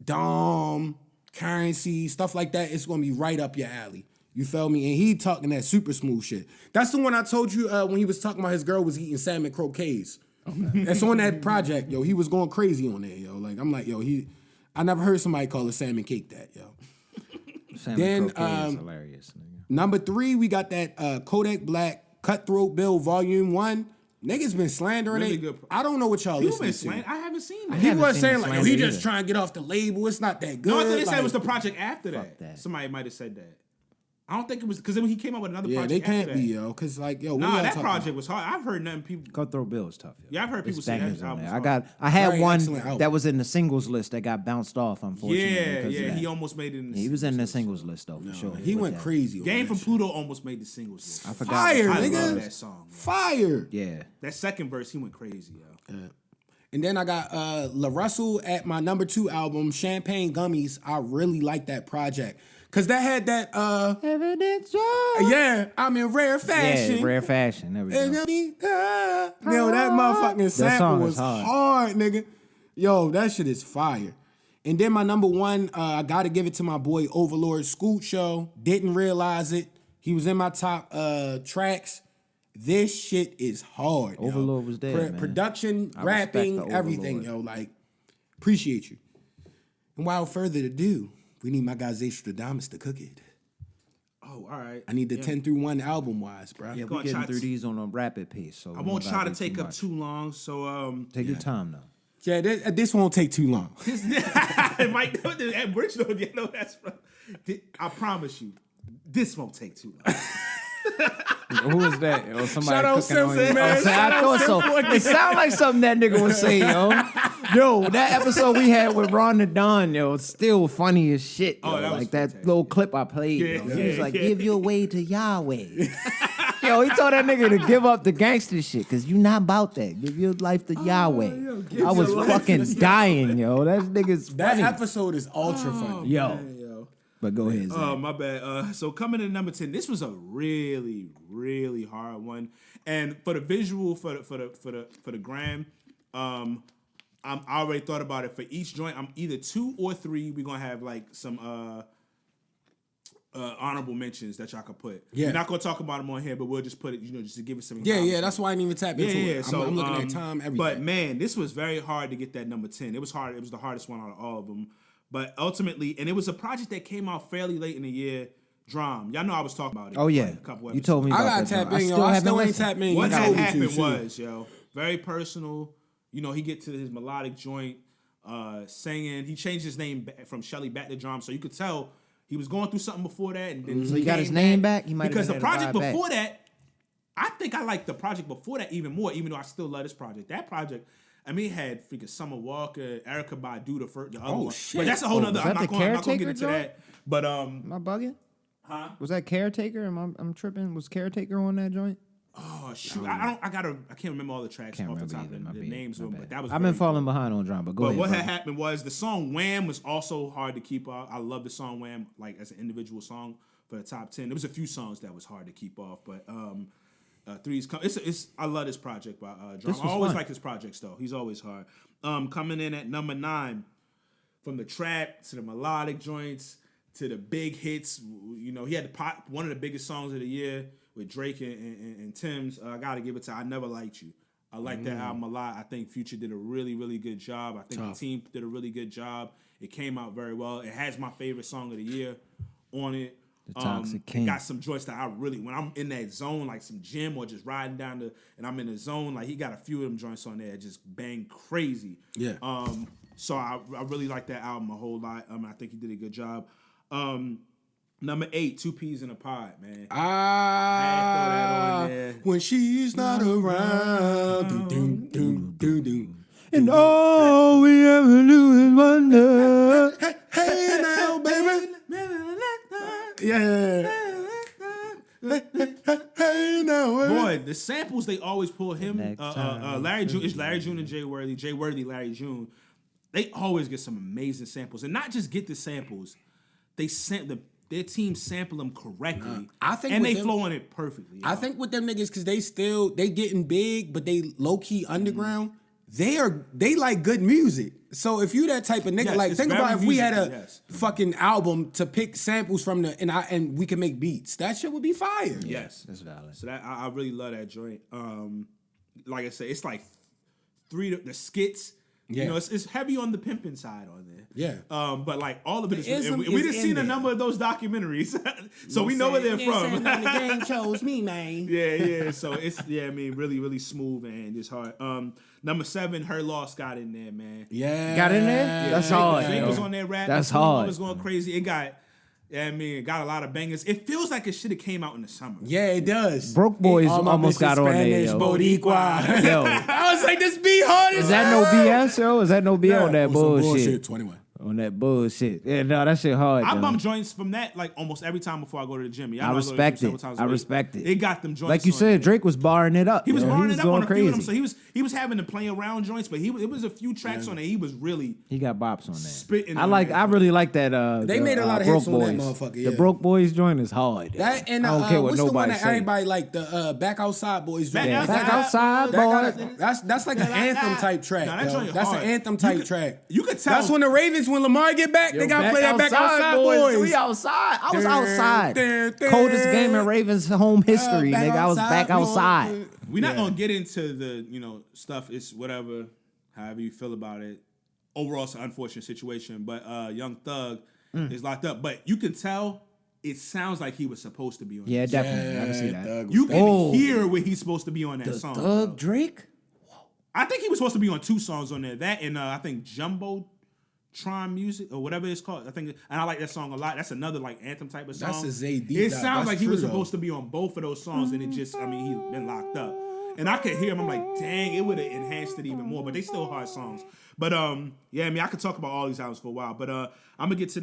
Dom, Currency, stuff like that, it's gonna be right up your alley. You feel me? And he talking that super smooth shit. That's the one I told you when he was talking about his girl was eating salmon croquets. Okay. That's on that project, yo. He was going crazy on there, yo. Like I'm like, yo, I never heard somebody call a salmon cake that, yo. Salmon croquet is hilarious, nigga. Number 3, we got that Kodak Black Cutthroat Bill Volume 1. Niggas been slandering Really it. good. I don't know what y'all People been listening to. slaying. I haven't seen that. I People haven't are seen saying the like, yo, slander he just either. trying to get off the label. It's not that good. No, I think they said Like, it was the project after that. that. Somebody might have said that. I don't think it was because then he came out with another yeah, project. they can't after be, that. yo. Cause like, yo, what Nah, y'all that talking project about? was hard. I've heard nothing. People. Cutthroat Bill is tough, yo. Yeah, I've heard people It's say that bangers on album there. was I had Very one excellent album. that was in the singles list that got bounced off, unfortunately. Yeah, because of yeah. that. He almost made it. In the He was in the singles. singles list though, for sure. He with went that. crazy. on Game that from shit. Pluto almost made the singles list. I forgot. Fire, what I the nigga. love that song. Man. Fire. Yeah. That second verse, he went crazy, yo. And then I got La Russell at my number 2 album, Champagne Gummies. I really like that project. Cause that had that Evidence. yeah, I'm in rare fashion. Yeah, rare fashion. There we And go. I mean, yo, that motherfucking sample song is was hard. hard, nigga. Yo, that shit is fire. And then my number 1, I gotta give it to my boy Overlord Scoot Show. Didn't realize it. He was in my top tracks. This shit is hard. yo. Overlord was there, man. Production, I rapping, respect the everything, Overlord. yo. Like, appreciate you. And without further ado, we need my guy Zaystradamus to cook it. Oh, all right. I need the 10 through 1 album wise, bro. Yeah, Gonna we're getting try through to- these on a rapid pace, so I won't try to take up too long. So Take your time though. Yeah, this won't take too long. Mike, Rich, you know that's. I promise you, this won't take too long. Who was that? Or somebody Shout out cooking on Simpson, you. man. I Shout out thought so. Simpson. It sounded like something that nigga would say, yo. Yo, that episode we had with Ron the Don, yo, it's still funny as shit. Yo. Oh, that was like that fantastic. little clip I played. Yeah, yo. He was yeah, like, yeah. give your way to Yahweh. Yo, he told that nigga to give up the gangster shit, because you not about that. Give your life to Yahweh. yo, give I was your life fucking to dying, yo. That nigga's That funny. episode is ultra funny. Yo. Man, yo. But go ahead, Zach. Oh, my bad. So coming in number 10, this was a really, really hard one. And for the visual, for the gram, I already thought about it. For each joint, I'm either 2 or 3. We're gonna have like some honorable mentions that y'all could put. Yeah. We're not gonna talk about them on here, but we'll just put it, just to give it some. Yeah, that's why I didn't even tap into Yeah. it. So I'm looking at time, everything. But man, this was very hard to get that number 10. It was hard. It was the hardest one out of all of them. But ultimately, and it was a project that came out fairly late in the year. Drum. Y'all know I was talking about it. Oh, yeah. like, a couple You told me I about gotta that. tap Drum. in, yo. I still ain't listened. tap in. What You had told me to, happened too. was, very personal. He get to his melodic joint, singing. He changed his name from Shelly back to Drum, so you could tell he was going through something before that. And then So he got his name back? He might have because been the able to project buy it back. before that, I think I like the project before that even more, even though I still love this project. That project, I mean, it had freaking Summer Walker, Erykah Badu, the other one. shit. But that's a whole nother. was I'm that not the going to get Caretaker into joint? that. But Am I bugging? huh? Was that Caretaker? I'm tripping. Was Caretaker on that joint? Oh shoot! I can't remember all the tracks Can't off the remember top either. of My the bad, names my of them, bad. but that was. I've been very falling good. behind on Drum, but go But ahead. what bro. had happened was the song "Wham" was also hard to keep up. I love the song "Wham" like as an individual song for the top 10. There was a few songs that was hard to keep off, but Three's it's I love this project by Drum. This I was always fun. like his projects though. He's always hard. Coming in at number 9, from the trap to the melodic joints to the big hits. He had one of the biggest songs of the year with Drake and Tim's. I gotta give it to I Never Liked You. I like that album a lot. I think Future did a really, really good job. I think the team did a really good job. It came out very well. It has my favorite song of the year on it. The Toxic It King. got some joints that I really, when I'm in that zone, like some gym or just riding down and I'm in the zone, like he got a few of them joints on there that just bang crazy. Yeah. So I really like that album a whole lot. I think he did a good job. Number 8, 2 Peas in a Pod, man. I had to throw that on there. When she's not around. Do, do, do, do. And all we ever do is wonder. Hey now, baby. Yeah. Hey now, baby. Boy, the samples they always pull him, Next time. Larry June, it's Larry June and Jay Worthy, Larry June. They always get some amazing samples, and not just get the samples. They their team sample them correctly, I think and with they them- flow on it perfectly. I think with them niggas, because they getting big, but they low key underground. They like good music. So if you that type of nigga, Yes, like it's think very about if we had a musical, yes. fucking album to pick samples from and we can make beats. That shit would be fire. yes, That's valid. So that I really love that joint. Like I said, it's like the skits. Yeah. It's heavy on the pimping side on there. Yeah. But like all of it is. ism We is just in seen a there. number of those documentaries, so we know where they're from. the game chose me, man. Yeah. So it's really, really smooth and just hard. Number 7, Her Loss got in there, man. Yeah. Got in there? That's hard. Drake yo. was on there rap. That's It hard. was going crazy. It got a lot of bangers. It feels like it should have came out in the summer. Yeah, it does. Broke Boys All my almost got bitches on there, Spanish, yo. Boricua. Yo. I was like, this beat hard as Is that no BS, yo? Is that no BS on that on some bullshit? 21. On that bullshit. Yeah, no, that shit hard. I yo. bump joints from that like almost every time before I go to the gym. Y'all I know go to the gym respect several it. times I a week. respect it. It got them joints. Like you on said, there. Drake was barring it up. He was yo. barring it up going on a few crazy. of them, so he was having to play around joints, but it was a few tracks on there. He was really He got bops on there. Spitting I on like. that I joint. really like that. They the, made a lot of Broke hits on that Boys. motherfucker, The yeah. Broke Boys joint is hard. That and I don't care what what's the one nobody that say. everybody like the Back Outside Boys joint? Yeah, Back back outside, boy. That's like an anthem type track. Nah, that yo. joint That's hard. an anthem type track. You could tell. That's when the Ravens, when Lamar get back, they gotta play that Back Outside Boys. We outside. I was Dun, outside. dun, dun. Coldest game in Ravens home history, Back nigga. I was back outside. Boys. We're not gonna get into the stuff. It's whatever, however you feel about it. Overall, it's an unfortunate situation, but Young Thug is locked up. But you can tell it sounds like he was supposed to be on. Yeah, this. definitely. I can see that. Thug was You can Oh. hear where he's supposed to be on that song. Thug Drake. I think he was supposed to be on 2 songs on there. That and I think Jumbo Tron Music or whatever it's called. I think, and I like that song a lot. That's another like anthem type of song. That's a Zay deep It dive. sounds That's like he was true, supposed to be on both of those songs, and it just, I mean, he's been locked up. And I could hear him. I'm like, dang, it would have enhanced it even more. But they still hard songs. But yeah, I mean, I could talk about all these albums for a while. But I'm gonna get to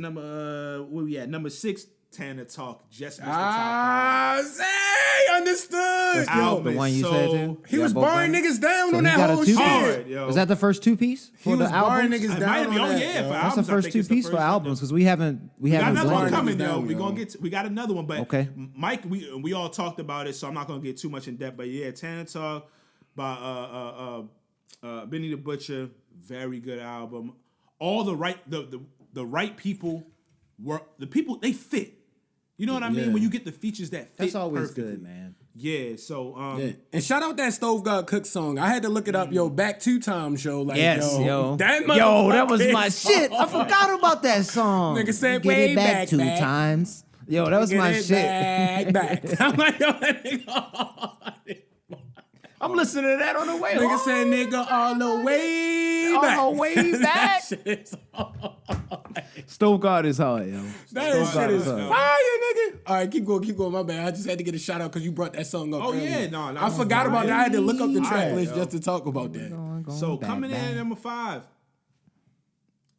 where we at? Number 6. Tana Talk, just missed the top 5. Zay, understood. Yo, the one you said too? He Yeah, was both barring of them? niggas down So on he that got a whole two-piece? shit. Yo. Was that the first 2-piece He for was the barring albums? niggas It down might on be. Oh that. yeah, yo. for That's the albums, I first think it's the 2-piece for first albums because we haven't We got another one barring coming, niggas yo. down, We yo. gonna we got another one, but Okay. Mike, we all talked about it, so I'm not gonna get too much in depth. But yeah, Tana Talk by Benny the Butcher, very good album. All the right people were the people they fit. You know what I mean? Yeah. When you get the features that fit. That's always perfectly. good, man. Yeah. So Yeah. And shout out that Stove God Cook song. I had to look it up, yo. Back 2 Times show. Like, Yes, yo. That That was motherfucking my shit. I song. forgot about that song. Nigga said Get way it back back, 2 back. times. Yo, that was Get my it shit. Back. I'm like, yo, that nigga. I'm listening to that on the way. Nigga said nigga all the way back. All the way back. That shit is Stove God is hard, yo. That shit is hard. fire, nigga. All right, keep going. My bad. I just had to get a shout out because you brought that song up. Oh, earlier. yeah, no, that I was forgot about that. I had to look up the track Alright, list yo. just to talk about that. so coming in at number 5,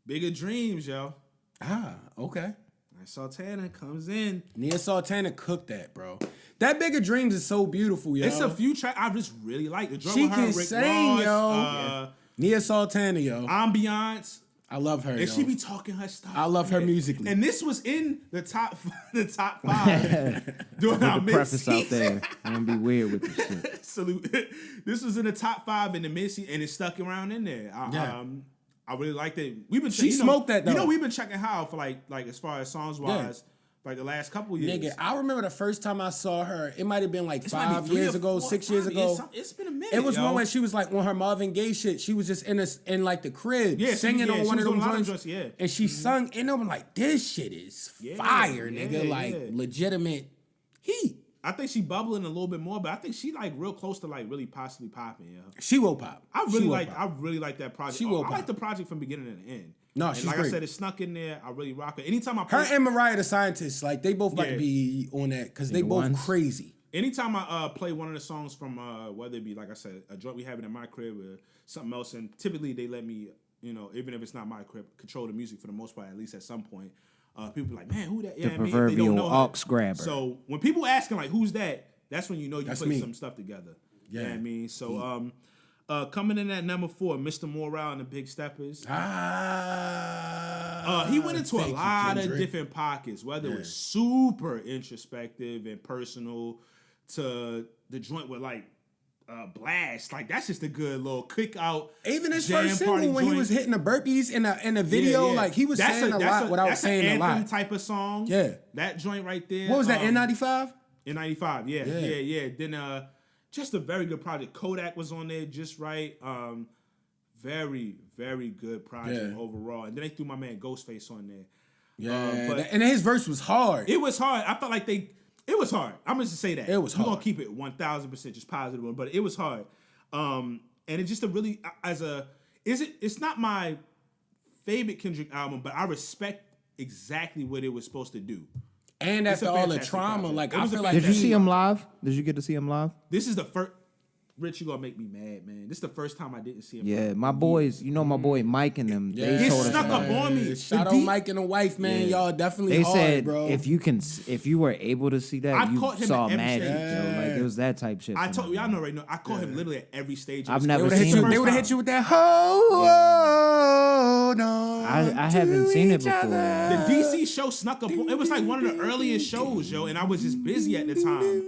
Bigger Dreams, yo. Ah, okay. I saw Tana comes in. Nia Sultana cooked that, bro. That Bigger Dreams is so beautiful, yo. It's a few tracks I just really like. The drum She with her, can Rick sing, Ross, yo. Nia Sultana, yo. Ambiance, I love her, and yo. she be talking her stuff. I love her musically. And this was in the top 5 during our Put the preface out mid-season. there. I'm gonna be weird with this shit. Salute. This was in the top 5 in the mid-season, and it stuck around in there. Yeah. I really liked it. We've been She smoked that, though. You know, we've been checking how for like as far as songs wise, like the last couple years. Nigga, I remember the first time I saw her, it might have been like This might be 5 3 years or ago, 4, 6 years 5 ago. It's been a minute. It was yo. one when she was like on her Marvin Gaye shit. She was just in like the crib Yeah, singing on she one of was on those a lot of joints. joints, yeah. And she sung, and I'm like, this shit is Yeah, fire, yeah, nigga. Like yeah. legitimate heat. I think she bubbling a little bit more, but I think she like real close to like really possibly popping. Yeah, She will pop. I She really will like. pop. I really like that project. She will I like pop. the project from beginning to end. No, And she's like I great. said, it's snuck in there. I really rock it. Anytime I Her play, and Mariah the Scientist, like they both about Yeah. to be on that because they the both ones. crazy. anytime I play one of the songs from whether it be like I said a joint we have it in my crib or something else, and typically they let me, you know, even if it's not my crib, control the music for the most part, at least at some point. People be like, man, who that? The I mean, if they don't proverbial know her. aux grabber. So when people asking like, who's that? That's when you know you That's put me. some stuff together. Yeah. You know what I mean? So coming in at number 4, Mr. Morale and the Big Steppers. He went into a Thank you, lot of Kendrick. different pockets, whether it was super introspective and personal to the joint with like Blast. Like that's just a good little kick out. Even his jam first party single when he joint. was hitting the burpees in the video, Yeah, yeah. like he was saying a lot without that's saying an a anthem lot. type of song. Yeah. That joint right there. What was that, N95? In 95, yeah. Yeah. Then just a very good project. Kodak was on there just right. Very, very good project Yeah. overall. And then they threw my man Ghostface on there. Yeah, but and his verse was hard. it was hard. I felt like it was hard. I'm just to say that. It was We're gonna hard. keep it 1,000% just positive one, but it was hard. And it's just a really it's not my favorite Kendrick album, but I respect exactly what it was supposed to do. And It's a after all the fantastic trauma, project. like It I was a feel like Did you fantastic- see him live? Did you get to see him live? This is the first. Rich, you gonna make me mad, man. This is the first time I didn't see him. Yeah, my boys, you know my boy Mike and them. Yeah. They It told us snuck about up it. on me. Shout The out D- Mike and the wife, man. Yeah. Y'all definitely They hard, said bro. if you were able to see that, I you caught him saw at every magic, stage. yo. Like it was that type shit. I for told me. y'all know right now. I caught him literally at every stage. of I've his never career. they seen him. would have hit you with that hold on. I haven't seen it before. The DC show snuck up. It was like one of the earliest shows, yo, and I was just busy at the time,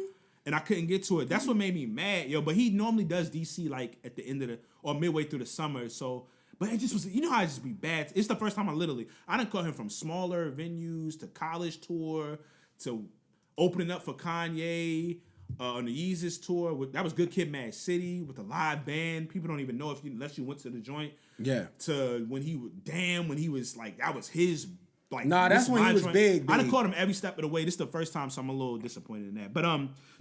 and I couldn't get to it. That's what made me mad, yo. But he normally does DC like at the end of the or midway through the summer, so. But it just was, you know how it just be bad. It's the first time I done caught him from smaller venues to college tour to opening up for Kanye on the Yeezus tour. That was Good Kid, Mad City with a live band. People don't even know unless you went to the joint. Yeah. To when he was like that was his like. Nah, this that's when my he was joint. big, I done big. caught him every step of the way. This is the first time, so I'm a little disappointed in that. But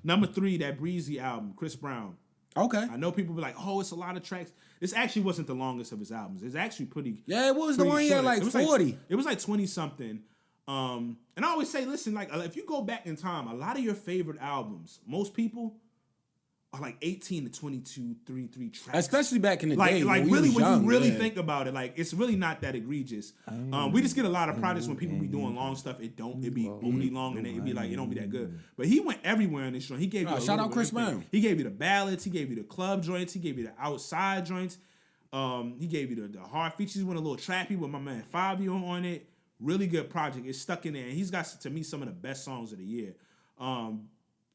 number 3, that Breezy album, Chris Brown. Okay. I know people be like, oh, it's a lot of tracks. This actually wasn't the longest of his albums. It's actually pretty. Yeah, it was the one he had like 40. It was like 20 something. And I always say, listen, like if you go back in time, a lot of your favorite albums, most people are like 18 to 22, 33 tracks. Especially back in the day. Like really, when you really think about it, like it's really not that egregious. We just get a lot of projects when people be doing long stuff. It be only long, and it be like it don't be that good. But he went everywhere in this joint. He gave you shout out Chris Brown. He gave you the ballads. He gave you the club joints. He gave you the outside joints. He gave you the hard features. He went a little trappy with my man Fabio on it. Really good project. It's stuck in there. And he's got, to me, some of the best songs of the year.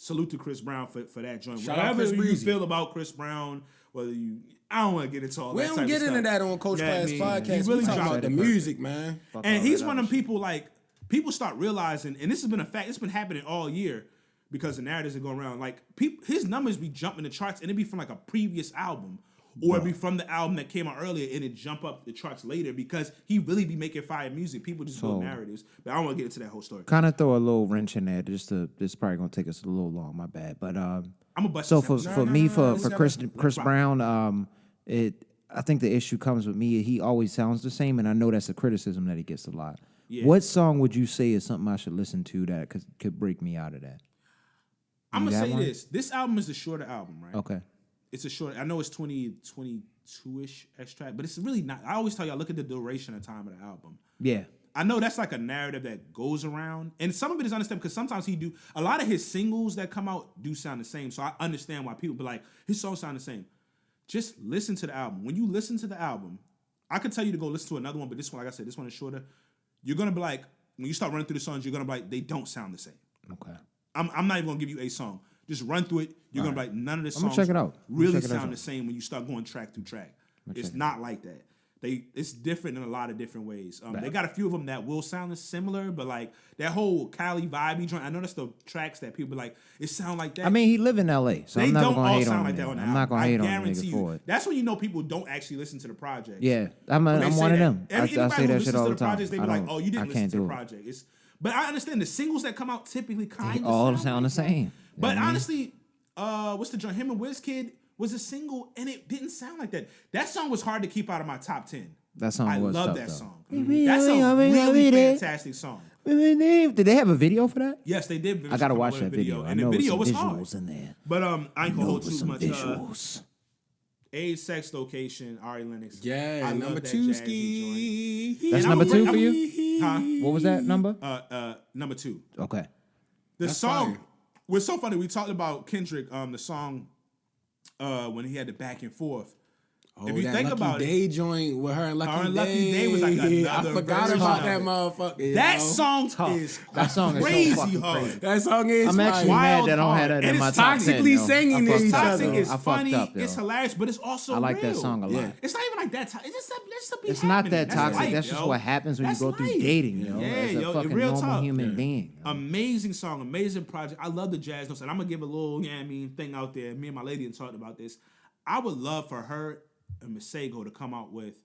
Salute to Chris Brown for that joint. Whatever you feel about Chris Brown, whether I don't want to get into all that type of stuff. We don't get into that on Coach Class Podcast. We talk about the music, man. And he's one of them people, like, people start realizing, and this has been a fact, it's been happening all year because the narratives are going around. Like, his numbers be jumping the charts, and it be from, like, a previous album. Or it'd be from the album that came out earlier and it jump up the charts later because he really be making fire music. People just build narratives. But I don't want to get into that whole story. Kind of throw a little wrench in there. This is probably going to take us a little long. My bad. But I'm a bust. So for Chris Brown, I think the issue comes with me. He always sounds the same, and I know that's a criticism that he gets a lot. Yeah. What song would you say is something I should listen to that could break me out of that? I'm going to say this. This album is the shorter album, right? Okay. It's a short. I know it's 22-ish extract, but it's really not. I always tell y'all, look at the duration of time of the album. Yeah. I know that's like a narrative that goes around, and some of it is understandable because sometimes a lot of his singles that come out do sound the same. So I understand why people be like, his songs sound the same. Just listen to the album. When you listen to the album, I could tell you to go listen to another one, but this one, like I said, this one is shorter. You're gonna be like, when you start running through the songs, you're gonna be like, they don't sound the same. Okay. I'm not even gonna give you a song. Just run through it. You're going to be like, none of the songs check it out. really sound the same when you start going track through track. It's not like that. It's different in a lot of different ways. They got a few of them that will sound similar, but like that whole Cali vibey joint, I know that's the tracks that people be like, it sound like that. I mean, he live in L.A., so I'm not going to hate on him. I'm not going to hate on him for it. That's when you know people don't actually listen to the project. Yeah, I'm one of them. I say that shit all the time. They be like, oh, you didn't listen to the project. But I understand the singles that come out typically kind of all sound the same. But honestly, what's the joint? Him and WizKid was a single, and it didn't sound like that. That song was hard to keep out of my top 10. That song was tough, I love that song. That's a really fantastic song. Did they have a video for that? Yes, they did. I gotta watch that video. And the video was hard. In there. But I ain't gonna hold too much. Visuals. Age, Sex, Location, Ari Lennox. Yeah, number 2 ski. That's number 2 for you? Huh? What was that number? Number 2. Okay. The song was so funny. We talked about Kendrick, the song when he had the back and forth. Oh, if you think about Day joint with her and Lucky Day was like another I forgot about that motherfucker. That song is crazy hard. That song is I'm actually mad that I don't have that in my top 10. Toxically singing to each other. It's funny, it's hilarious, but it's also I like real. that song a lot. Yeah. It's not even like that. It's just it's not that toxic. That's just what happens when you go through dating, yo. As a fucking normal human being. Amazing song, amazing project. I love the jazz notes, and I'm gonna give a little, thing out there. Me and my lady talked about this. I would love for her and Masego to come out with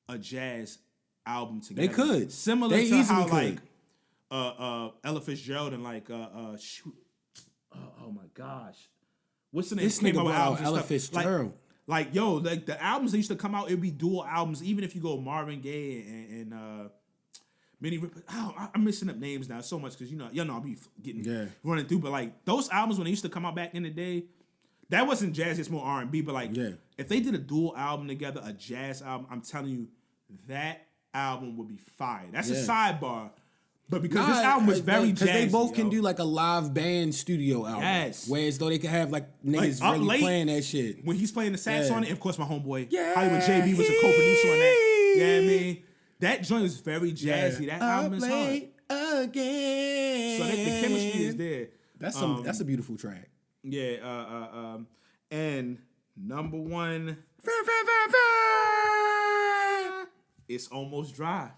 a jazz album together. They could. Similar to how like Ella Fitzgerald and like oh my gosh. What's the name? This nigga brought out Ella Fitzgerald. Like the albums that used to come out, it'd be dual albums, even if you go Marvin Gaye and Minnie Ripper. I'm mixing up names now so much because y'all know I'll be running through, but like those albums when they used to come out back in the day, that wasn't jazz, it's more R&B, but like if they did a dual album together, a jazz album, I'm telling you, that album would be fire. That's a sidebar. But because this album was very jazzy. Because they both can do like a live band studio album. Yes. Whereas though they could have like niggas like, really playing that shit. When he's playing the sax on it, and of course my homeboy, Hollywood JB was a co-producer on that. Yeah, I mean, that joint is very jazzy. That album is hard. Again. So the chemistry is there. That's a beautiful track. Yeah, and number 1, It's Almost Dry.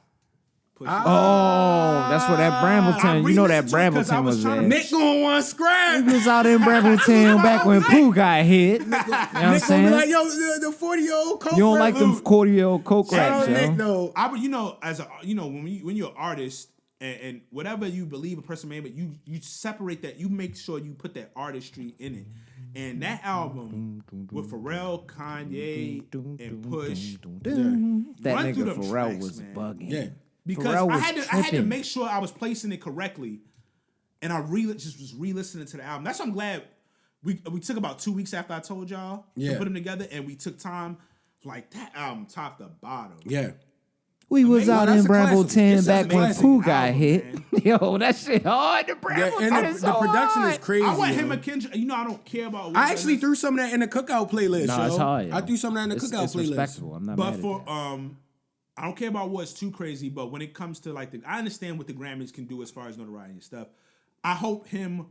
That's where that Brambleton. You know that Brambleton was there. Nick going one scrap. He was out in Brambleton back when Pooh got hit. You know what I'm saying? Like, yo, the 40-year-old coke. You don't like them 40-year-old coke raps, yo. Nick, though. When you're an artist and whatever you believe a person made, but you separate that. You make sure you put that artistry in it. And that album with Pharrell, Kanye, and Push, That run through nigga them Pharrell tracks, was man. bugging. Yeah. Because Pharrell was I had to tripping. make sure I was placing it correctly, and I just was re-listening to the album. That's why I'm glad we took about 2 weeks after I told y'all to put them together, and we took time. Like that album, top to bottom. Yeah. We was out in that's a classic. Brambleton It's back a when classic Pooh got album, hit. man. Yo, that shit hard. The Brambleton And is the so production hard. is crazy. I want him yo. and Kendrick. You know, I don't care about. I actually threw some of that in the cookout playlist. No, yo. it's hard. I threw some of that in the cookout it's playlist. respectable. I'm not But mad for at that. I don't care about what's too crazy. But when it comes to like I understand what the Grammys can do as far as notoriety and stuff. I hope him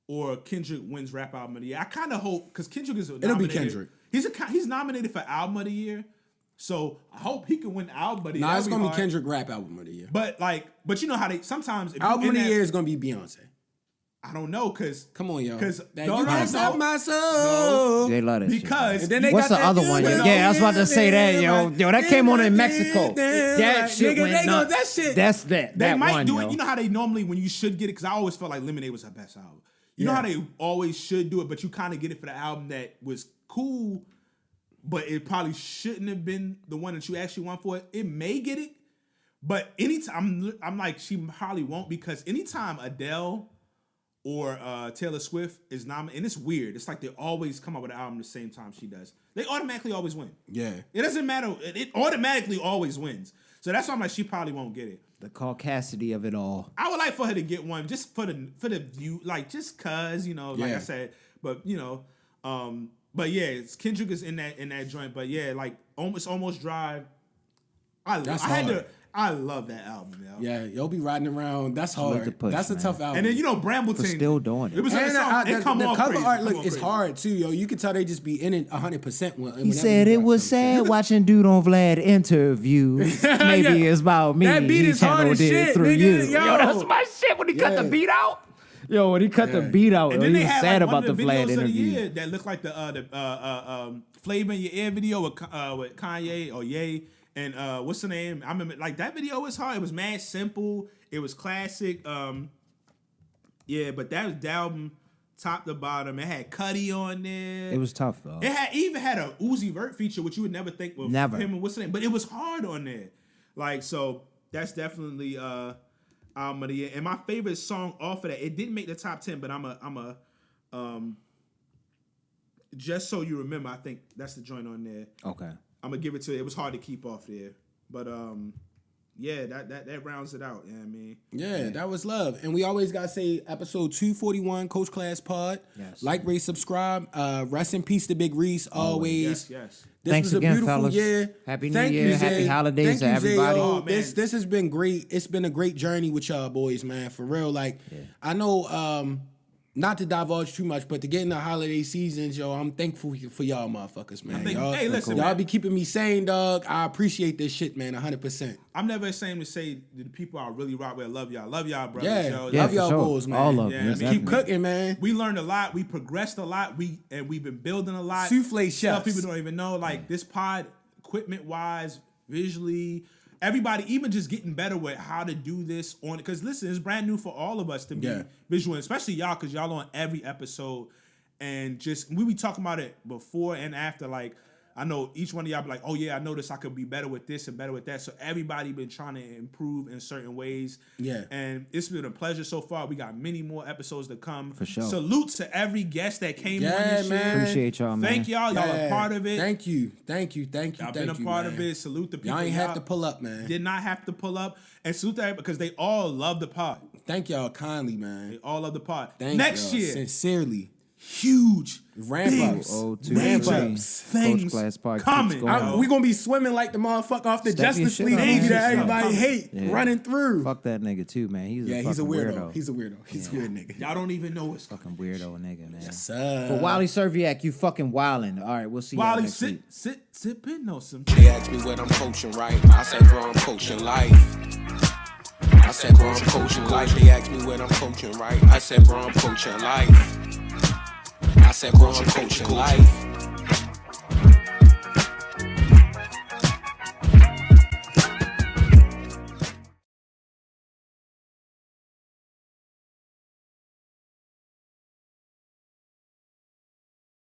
or Kendrick wins Rap Album of the Year. I kind of hope because Kendrick is It'll be Kendrick. He's nominated for Album of the Year, so I hope he can win Album of the Year. Nah, That'd it's be gonna be hard. Kendrick Rap Album of the Year. But you know how they sometimes if you Album in of the that- Year is gonna be Beyonce. I don't know because Come on, yo. 'Cause That no, you no, can't no. stop my soul. They love that because shit. And then they What's got the that other dude one? with Yeah, I was about to say that, yo. Yo, that came on in Mexico. That Like, shit nigga, went they go, nuts. that shit. That's that. they that might one, do yo. it. You know how they normally when you should get it because I always felt like Lemonade was her best album. You know Yeah. how they always should do it, but you kind of get it for the album that was cool, but it probably shouldn't have been the one that you actually want for it. It may get it, but anytime I'm like she probably won't because anytime Adele or Taylor Swift is nominated, and it's weird. It's like they always come out with an album the same time she does. They automatically always win. Yeah. It doesn't matter. It automatically always wins. So that's why I'm like she probably won't get it. The caucasity of it all. I would like for her to get one just for the view, like just cause, you know, like Yeah. I said, but you know, but yeah, Kendrick is in that joint, but yeah, like almost Drive. That's hard. I love that album, yo. Yeah, you'll be riding around. That's Salute hard. to Push, That's a man. tough album. And then you know Brambleton For still doing it. It was And it come the off cover crazy. art Come look off is crazy. hard too, yo. You can tell they just be in it 100%. He said it was sad watching dude on Vlad interviews. Maybe Yeah. it's about me. That beat He is hard channeled as it shit, through nigga. you. Yo. That's my shit when he cut the Yeah. beat out. Yo, when he cut the Yeah. beat out, And yo, then he they was had sad like, about one the of Vlad videos of the interview. year that looked like the Flavor in Your Ear video with Kanye or Ye and what's the name? I remember like that video was hard. It was mad simple. It was classic. Yeah, but that was the album top to bottom. It had Cudi on there. It was tough though. It even had a Uzi Vert feature, which you would never think with Never. him and what's the name, but it was hard on there. Like so, that's definitely album of the year. And my favorite song off of that, it didn't make the top 10, but I'm a Just So You Remember. I think that's the joint on there. Okay. I'm gonna give it to it. It was hard to keep off there, but yeah, that rounds it out. You know what I mean? Yeah, that was love. And we always got to say episode 241, Coach Class Pod. Yes. Like, rate, subscribe. Rest in peace to Big Reese, always. Yes. This Thanks was a again, beautiful fellas. year. Happy New Thank Year. you, Happy Zay. holidays Thank to you, everybody. Zay. Oh, man. This has been great. It's been a great journey with y'all boys, man. For real. Like, I know, not to divulge too much, but to get in the holiday seasons, yo, I'm thankful for y'all motherfuckers, man. Hey, listen, y'all man. be keeping me sane, dog. I appreciate this shit, man, 100%. I'm never ashamed to say to the people I really rock with, I love y'all. Love y'all, brothers. Yeah, Yo. Yeah, love for y'all sure. boys, man. All of Yeah, them. I Yes, mean, Keep definitely. cooking, man. We learned a lot. We progressed a lot. We've been building a lot. Souffle Stuff chefs. people don't even know. Like this pod, equipment wise, visually, everybody even just getting better with how to do this on. Because listen, it's brand new for all of us to be visual, especially y'all, because y'all on every episode, and just we be talking about it before and after. Like I know each one of y'all be like, oh yeah, I noticed I could be better with this and better with that. So everybody been trying to improve in certain ways. Yeah. And it's been a pleasure so far. We got many more episodes to come. For sure. Salute to every guest that came on Yeah, this man. shit. Appreciate y'all, man. Thank y'all. Y'all a part of it. Thank you. Y'all been a part of it. Salute the people. Y'all ain't have to pull up, man. Did not have to pull up. And salute to everybody because they all love the pod. Thank y'all kindly, man. They all love the pod. Thank Next y'all, year, sincerely. huge Ramp big ups. Oh, 2, Ramp 3. ups. things Coach Class Park coming. keeps going. yo. We gonna be swimming like the motherfucker off the Step your Justice shit League up, movie man. that everybody Yeah. hate, Yeah. running through. Fuck that nigga too, man. He's Yeah, a he's a fucking weirdo. He's a weirdo. He's a weird nigga. Y'all don't even know what's Fucking weirdo nigga, man. Yes, sir. For Wally Serviak, you fucking wildin'. All right, we'll see y'all Wally, next week. sit, pin on some. They ask me what I'm coaching, right? I said, bro, I'm coaching life. I said, bro, I'm coaching life. They ask me what I'm coaching, right? I said, bro, I'm coaching life. I said, bro, I'm coaching life.